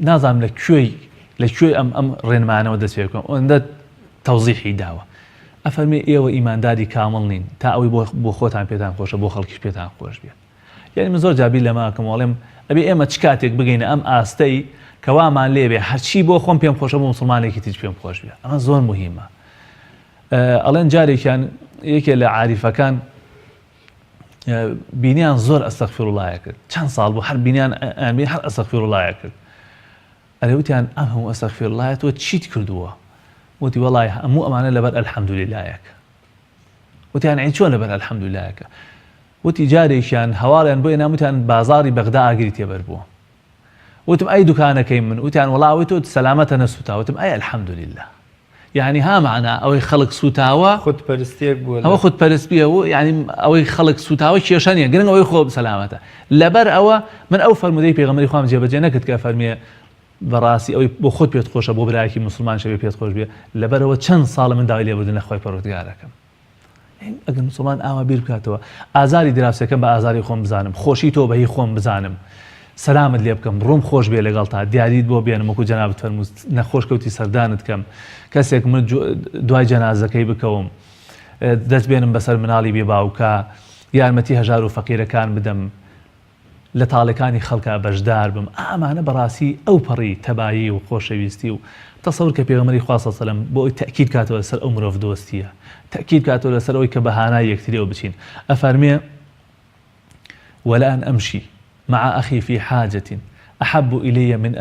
نازانم لە کوێی ئەم ڕێنمانەوە دەست پێ بکەم ئەوەندە تەوزیحی داوە ئەفەرمێ ئێوە ئیمانداری کامڵ نین تا ئەوەی بۆ خۆتان پێتان خۆشە بۆ خەڵکیش پێتان خۆش بێت یعنی من زۆر جابیر لەماکەم وەڵێم ئەبێ ئێمە چ کاتێک بگەینە ئەم ئاستەی کەوامان لێبێ هەرچی بۆ خۆم پێم خۆشە بۆ مسلمانێکی تیج پێم خۆش بێ ئەمە زۆر مهمە ئەڵێن جارێکیان یەکێ لە عاریفەکان بینیان زۆر ئەستەغفیرڵڵاه کرد چەند ساڵ بوو هەر بینیان ئەمین هەر ئەستەغفیرڵڵاه کرد ئەرێ وتیان ئەم هەموو ئەستەغفیرڵڵاه تۆ چیت کردووە وتی وەڵای هەموو ئەمانە لەبەر ئەلحەمدولیلایەکە وتیان عین چۆن لەبەر ئەلحەمدولیلایەکە وتی جارێکیان هەواڵیان بۆ ناموتیان بازاری بەغدا ئاگری تێبەر بووە وتم ئەی دوکانەکەی من وتیان وەڵاوی تۆ سەلامەتە نەسووتا وتم ئەی ئەلحەمدولیلا یعنی ها معنا ئەوەی خەڵک سوتاوە خودپەرستیەک بووە ئەوە خودپەرستیە و یعنی ئەوەی خەڵک سوتاوە کێشە نیە گرنگ ئەوەی خۆ سەلامەتە لەبەر ئەوە من ئەو فەرمودەی پێغەمبەری خوام جێبەجێ نەکرد کە فەرمیێ بەڕاستی ئەوەی بۆ خۆت پێت خۆشە بۆ برایەکی مسلمان شەوێ پێت خۆش بێ لەبەرەوە چەند ساڵە من داوای لێبوردنە خۆی پەروەردگارەکەم ئەگەر مسلمان ئاوا بیر بکاتەوە ئازاری دراوسەکەم بە ئازاری خۆم بزانم خۆشی تۆ بەهی خۆم بزانم سەلامت لێ بکەم ڕۆم خۆش بێ لەگەڵ تا دیاریت بۆ بێنم وەکو جەنابەت فەرمووت نەخۆش کەوتی سەردانت کەم کەسێک من دوای جەنازەکەی بکەوم دەست بێنم بەسەر مناڵی بێ باوکە یارمەتی هەژار و فەقیرەکان بدەم لە تاڵەکانی خەڵکە بەشدار بم ئامانە بەڕاستی ئەو پەڕی تەبایی و خۆشەویستی و تەسەور کە پێغەمبەری خوا صلی الله علیه و سلم بۆ ئەوی تەکید کاتەوە لەسەر ئەو مرۆڤ دۆستیە تەکید کاتەوە لەسەر ئەوەی کە بەهانای یەکتریەوە بچین ئەفەرمێ وەلئن ئەمشی مع أخي في حاجة أحب إلي من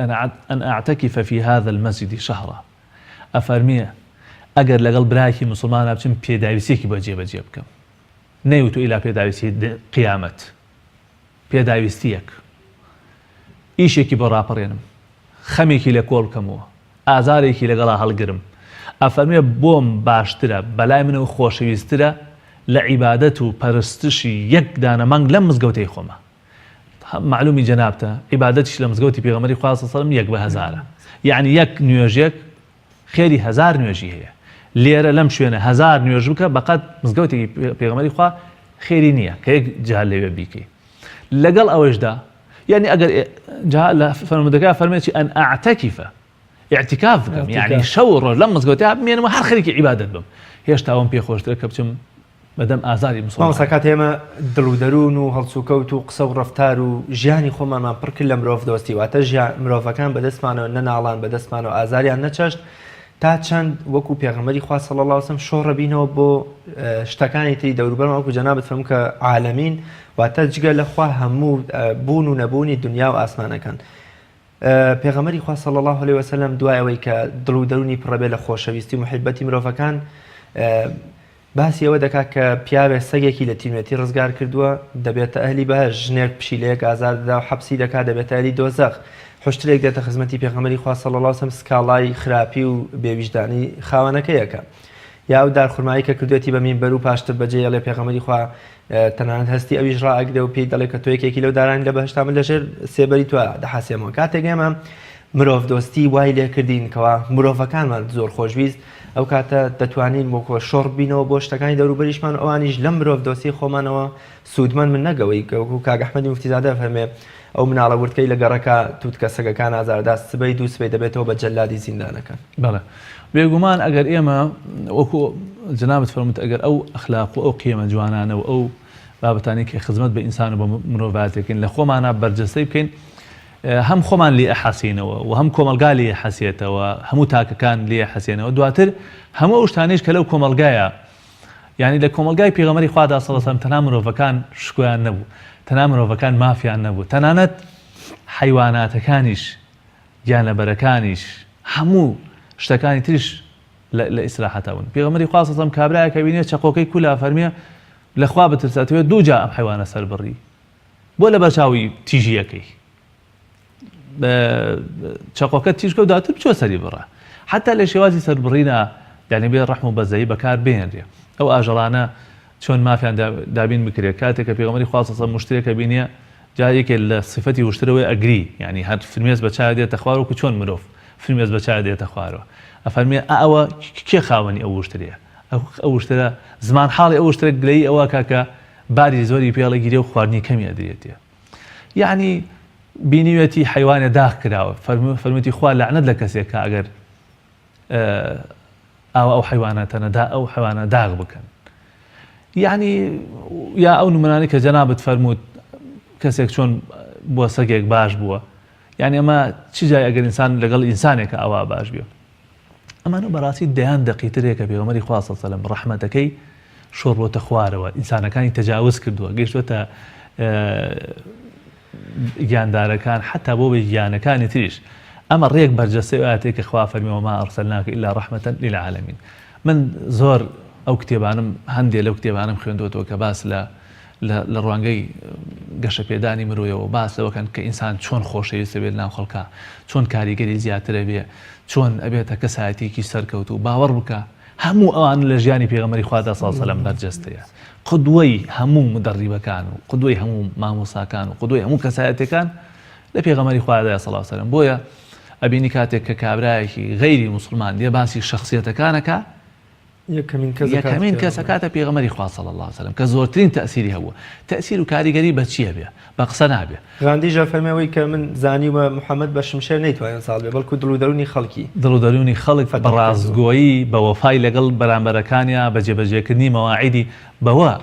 أن أعتكف في هذا المسجد شهرا أفرميه أجر لقل براكي مسلمان أبتم بيداويسيكي بجيب كم نيوتو إلى بيداويسي قيامة بيداويستيك إيشيكي براپرينم خميكي لكول كمو آزاريكي لقلا هالقرم أفرميه بوم باشترا بلاي منو خوشويسترا لعبادتو پرستشي يك دانا مانگ لم مزگوتي خوما معلومی جەنابتە عیبادەتیش لە مزگەوتی پێغەمبەری خوا صلی الله علیه و سلم یەک بە هەزارە یعنی یەک نوێژێک خێری هەزار نوێژی هەیە لێرە لەم شوێنە هەزار نوێژ بکە بەقەت مزگەوتی پێغەمبەری خوا خێری نییە کە یەک جار لەوێ بیکەی لەگەڵ ئەوەشدا یعنی ئەگەر لە فەرمودەکە فەرمێکی ئەن ئەعتەکیفە ئیعتیکاف بکەم یعنی شەو ڕۆژ لەم مزگەوتیا بمێنمە هەر خەریکی عیبادەت بم هێشتا ئەوم پێخۆشترە کە بچم بەدەم ئازاری مسلمان مامۆستا ئێمە دڵ و دەروون و هەڵسوکەوت و قسە و ڕەفتار و ژیانی خۆمانمان پڕ کرد لە مرۆڤ دۆستی واتە مرۆڤەکان بەدەستمانەوە نەناڵان بەدەستمانەوە ئازاریان نەچەشت تا چەند وەکو پێغەمبەری خوا صلی الله علیه و سلم شۆڕە بینەوە بۆ شتەکانی تری دەوروبەرمان وەکو جەنابەت فەرموو کە عالەمین واتە جگە لەخوا هەموو بوون و نەبوونی دنیا و ئاسمانەکان پێغەمبەری خوا صلی الله علیه و سلم دوای ئەوەی کە دڵ و دەرونی پڕەبێ لە خۆشەویستی و محبەتی مرۆڤەکان باسی ئەوە دەکات کە پیاوێک سەگێکی لە تینوێتی ڕزگار کردووە دەبێتە ئەهلی بەهەشت، ژنێک پشیلەیەک ئازار دەدا و حەبسی دەکات دەبێتە ئەهلی دۆزەخ، حشترێک دێتە خزمەتی پێغەمبەری خوا صلی الله علیه و سلم سکاڵای خراپی و بێویژدانی خاوەنەکەیەکە. یا ئەو دارخورمایی کە کردوێتی بە مینبەر و پاشتر بەجێ ئەڵێ پێغەمبەری خوا تەنانەت هەستی ئەویش ڕائەگرێ و پێی دەڵێ کە تۆ یەکێکی لەو دارانی لە بەهەشتا من لەژێر سێبەری تۆ دەحاسێمەوە. کاتێک ئێمە مرۆڤ دۆستی وای لێ کردین کەوا مرۆڤەکانمان زۆر خۆشویست، ئەو کاتە دەتوانین بۆ شۆڕ بینەوە بۆ شتەکانی دەوروبەریشمان، ئەوانیش لەم مرۆڤ دۆستی خۆمانەوە سوودمەند من نەگەوەی و کاک ئەحمەدی موفتیزادە فەرمێ ئەو مناڵە ورتکەی لە گەڕەکە تووتکە سەگەکان ئازاردە سبەی دوو سبەی دەبێتەوە بە جەلادی زیندانەکە. بەڵێ بێگومان ئەگەر ئێمە وەکو جنابت فەرمووت ئەگەر ئەو ئەخلاق و ئەو قیمە جوانانە و ئەو بابەتانی کە خزمەت بە ئینسان و بە مرۆڤاتێکین لە خۆمانە بەرجەستەی بکەین، هەم خۆمان لێ ئەحەسینەوە و هەم کۆمەلگا لێ حەسێتەوە، هەموو تاکەکان لێ حەسێنەوە، دواتر هەموو ئەو شتانەیش کە لەو کۆمەلگایە، یعنی لە کۆمەلگای پێغەمبەری خوادا صلی الله علیه و سلم تەنها مرۆڤەکان شکۆیان نەبوو، تەنها مرۆڤەکان مافیان نەبوو، تەنانەت حیواناتەکانیش گیانلەبەرەکانیش هەموو شتەکانی تریش لە ئیسراحەتەون. پێغەمبەری خوا صلی الله علیه و سلم کابرایەکە بینێ چەقۆکەی کولا فەرمیە لەخوا بترسێتەوە دوو جا ئەم حیوانە سەربڕی بۆ لە بەرچاوی تیژیەکەی چەقۆکە تیژکە و داواتر بچۆ سەری بڕە، حتا لە شێوازی سەربڕینە یعنی بێ ڕەحم و بەزەیی بەکار بێنرێ. ئەو ئاژەڵانە چۆن مافیان دابین بکرێت کاتێک کە پێغەمبەری خوا صلی الله علیه و سلم مشترێکە بینێ جارێکێ لە صفەتی وشترەوەی ئەگری، یعنی هەر فرمێز بە چاوی دێتە خوار وەکو چۆن مرۆڤ فرمێز بە چاوی دێتە خوارەوە، ئەفەرمێ ئەوە کێ خاوەنی ئەو وشترەیە، ئەو وشترە زمان حاڵی ئەو وشترە گلەیی ئەوە کاکە باری زۆری پێڵە گیرێ و خواردنی کەمی ئەدرێتێ. یعنی بینیوێتی حیوانە داغ کراوە، فەرموویەتی خوا لەعنەت لە کەسێک کە ئەگەر ئەو حیواناتەنە ئەو حیوانە داغ بکەن. یعنی یا ئەو نمونانەی کە جەنابت فەرمووت کەسێک چۆن بۆ سەگێک باش بووە، یعنی ئەمە چی جای ئەگەر ئینسان لەگەڵ ئینسانێکە ئەوە باش بێ، ئەمانە بەڕاستی دەیان دەقیترێکە پێغەمبەری خوا صلی الله علیه و سلم ڕەحمەتەکەی شۆڕبۆتە خوارەوە، ئینسانەکانی تەجاوز کردووە، گەیشتوتە گیاندارەکان حتا بۆ بە گیانەکانی تریش. ئەمە ڕێک بەرجەستەی ئاەتێک کە خوا فەرمی وما ئەرسەلناکە ئیلا ڕەحمەتەن للعالەمین. من زۆر ئەو کتێبانم هەندێک لەو کتێبانم خوێندوەوە کە باس لە ڕوانگەی گەشە پێدانی مرۆیەوە باس لەوەکەن کە ئینسان چۆن خۆشەویستە بێت ناو خەڵکا، چۆن کاریگەری زیاترە بێ، چۆن ئەبێتە کەسایەتێکی سەرکەوت و باوەڕ بکە. هەموو ئەوان لە ژیانی پێغەمبەری خوادا صلی الله علیه و سلم بەرجەستەیە، قودوەی هەموو مدەڕیبەکان و قودوەی هەموو مامۆساکان و قودوەی هەموو کەسایەتەکان لە پێغەمبەری خوادا صلی الله علیه و سلم. بۆیە ئەبینی کاتێک کە کابرایەکی غەیری موسڵمان دێ باسی شەخسیەتەکانەکە، یەکەمین کەسە کاتە پێغەمبەری خوا صلی الله علیه و سلم کە زۆرترین تەئسیری هەبووە. تەئسیر و کاریگەری بە چییە بێ؟ بە قسە نابێ. غاندیژە فەرمێەوەی کە من زانیوە محەممەد بە شمشێر نەیتوانێت ساڵ بێ، بەڵکو دڵ و دەرونی خەڵکی، دڵ و دەرونی خەڵک بە ڕازگۆیی بە وەفای لەگەڵ بەرامبەرەکانیان بە جێبەجێکردنی مەواعیدی بەوە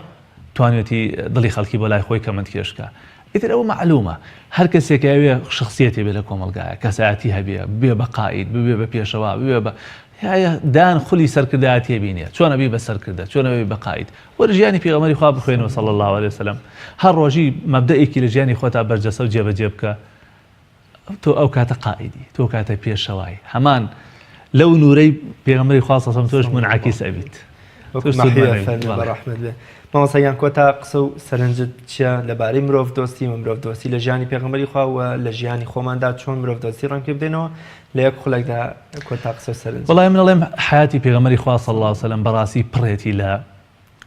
توانێتی دڵی خەڵکی بۆ لای خۆی کەمەندکێشکە. ئیتر ئەوە معلومە هەر کەسێک ئەوێ شخصیەتی بێ لە کۆمەلگایە، کەسایەتی هەبێ، بێ بە قائید، ببێ بە پێشەوا، ببێ بە دان خولی سەرکردایەتی بینێت، چۆن ئەبێ بە سەرکردە، چۆن ئەبێ بە قائید. وەرە ژیانی پێغەمبەری خوا بخوێنەوە صلی الله علیه و سلم، هەر ڕۆژی مەبدەئێکی لە ژیانی خۆتا بەرجەسە و جێبەجێ بکە، تۆ ئەو کاتە قائیدی، تۆ کاتە پێشەوای، هەمان لەو نورەی پێغەمبەری خوا صلی الله علیه و سلم تۆش منعەکیس ئەبیت. مامۆستایان کۆتا قسە و سەرنجت چیە لەبارەی مرۆڤ دۆستی و مرۆڤ دۆستی لە ژیانی پێغەمبەری خوا و لە ژیانی خۆماندا چۆن مرۆڤ دۆستی ڕەنگ پێ بدەینەوە لە یەک خولەکدا کۆتا قسە و سەرنج؟ وەڵای من ئەڵێم حیاتی پێغەمبەری خوا صلی الله علیه و سلم بەڕاستی پڕێتی لە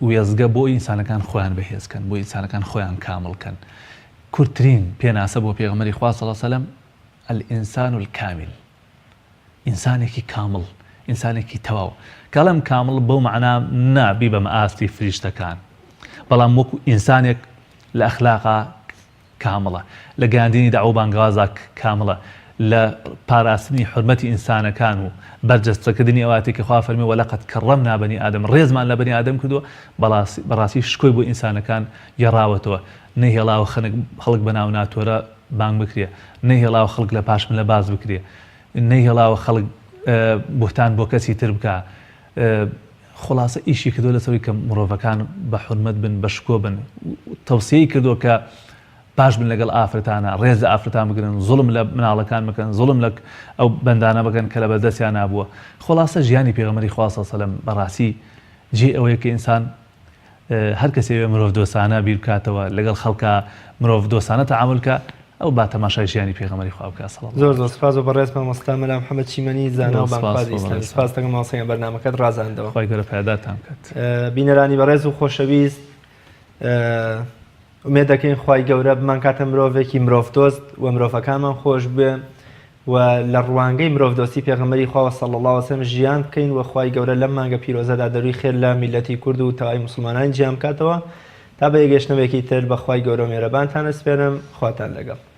وێزگە بۆ ئینسانەکان خۆیان بەهێزکەن، بۆ ئینسانەکان خۆیان کامڵکەن. کورتترین پێناسە بۆ پێغەمبەری خوا صلی الله علیه و سلم الئینسان الکامل، ئینسانێکی کامڵ، ئینسانێکی تەواو. کەڵێم کامڵ بەو مەعنا نابی بە مەئاستی فریشتەکان، بەڵام وەکو ئینسانێک لە ئەخلاقا کامڵە، لە گەیاندنی داوا و بانگوازا کامڵە، لە پاراستنی حورمەتی ئینسانەکان و بەرجەستەکردنی ئەواتی کە خوا فەرمی وەلەقەد کەڕەمنا بەنی ئادەم، ڕێزمان لە بەنی ئادەم کردووە، بەڕاستی شکۆی بۆ ئینسانەکان گێڕاوەتەوە، نەیهێڵاوە خەڵک بەناو ناتۆرە بانگ بکرێ، نەیهێڵاوە خەڵک لە پاشمن لە باز بکرێ، نەیهێڵاوە خەڵک بوهتان بۆ کەسی تر بکە. خلاصە ئیشی کردو لەسەوەی کە مرۆڤەکان بە حورمەت بن، بە شکۆ بن، تەوسیەی کردو کە باش بن لەگەڵ ئافرەتانە، ڕێز ئافرەتان بگرن، زوڵم لە مناڵەکان بکەن، زوڵم لە ئەو بەندانە بکەن کە لە بەردەستیان نابووە. خلاصە ژیانی پێغەمبەری خوا صلی الله علیه و سلم بەڕاستی جێ ئەوەیە کە ئینسان هەر کەسێ مرۆڤ دۆستانە بیر بکاتەوە لەگەڵ خەڵکە مرۆڤ دۆستانە تەعاملکە ئەو با تەماشای ژیانی پێغەمبەری خوا بکات صلی الله زۆر زۆر سپاس بۆ بەڕێز مامۆستا مەلا محەممەد چیمەنی زانا و بانگخوازی ئیسلامی سپاس دەکەم ماوەسەیان بەرنامەکەت ڕازاندەوە خی گەورە پایدارتان بکات بینەرانی بەڕێز و خۆشەویست ئومێد دەکەین خی گەورە بمان کاتە مرۆڤێکی مرۆڤ دۆست و مرۆڤەکانمان خۆش بێ و لە ڕوانگەی مرۆڤ دۆستی پێغەمبەری خوا صلی الله علیه و سلم ژیان بکەین و خی گەورە لەم مانگە پیرۆزەدا دەروی خێر لە میلەتی کورد و تەواوی موسڵمانانی جیان بکاتەوە تا بە یەگەشتنەوەیەکی تر بە خی گەورە و مێرەبانتان ئەسپێرم خواتان لەگەڵ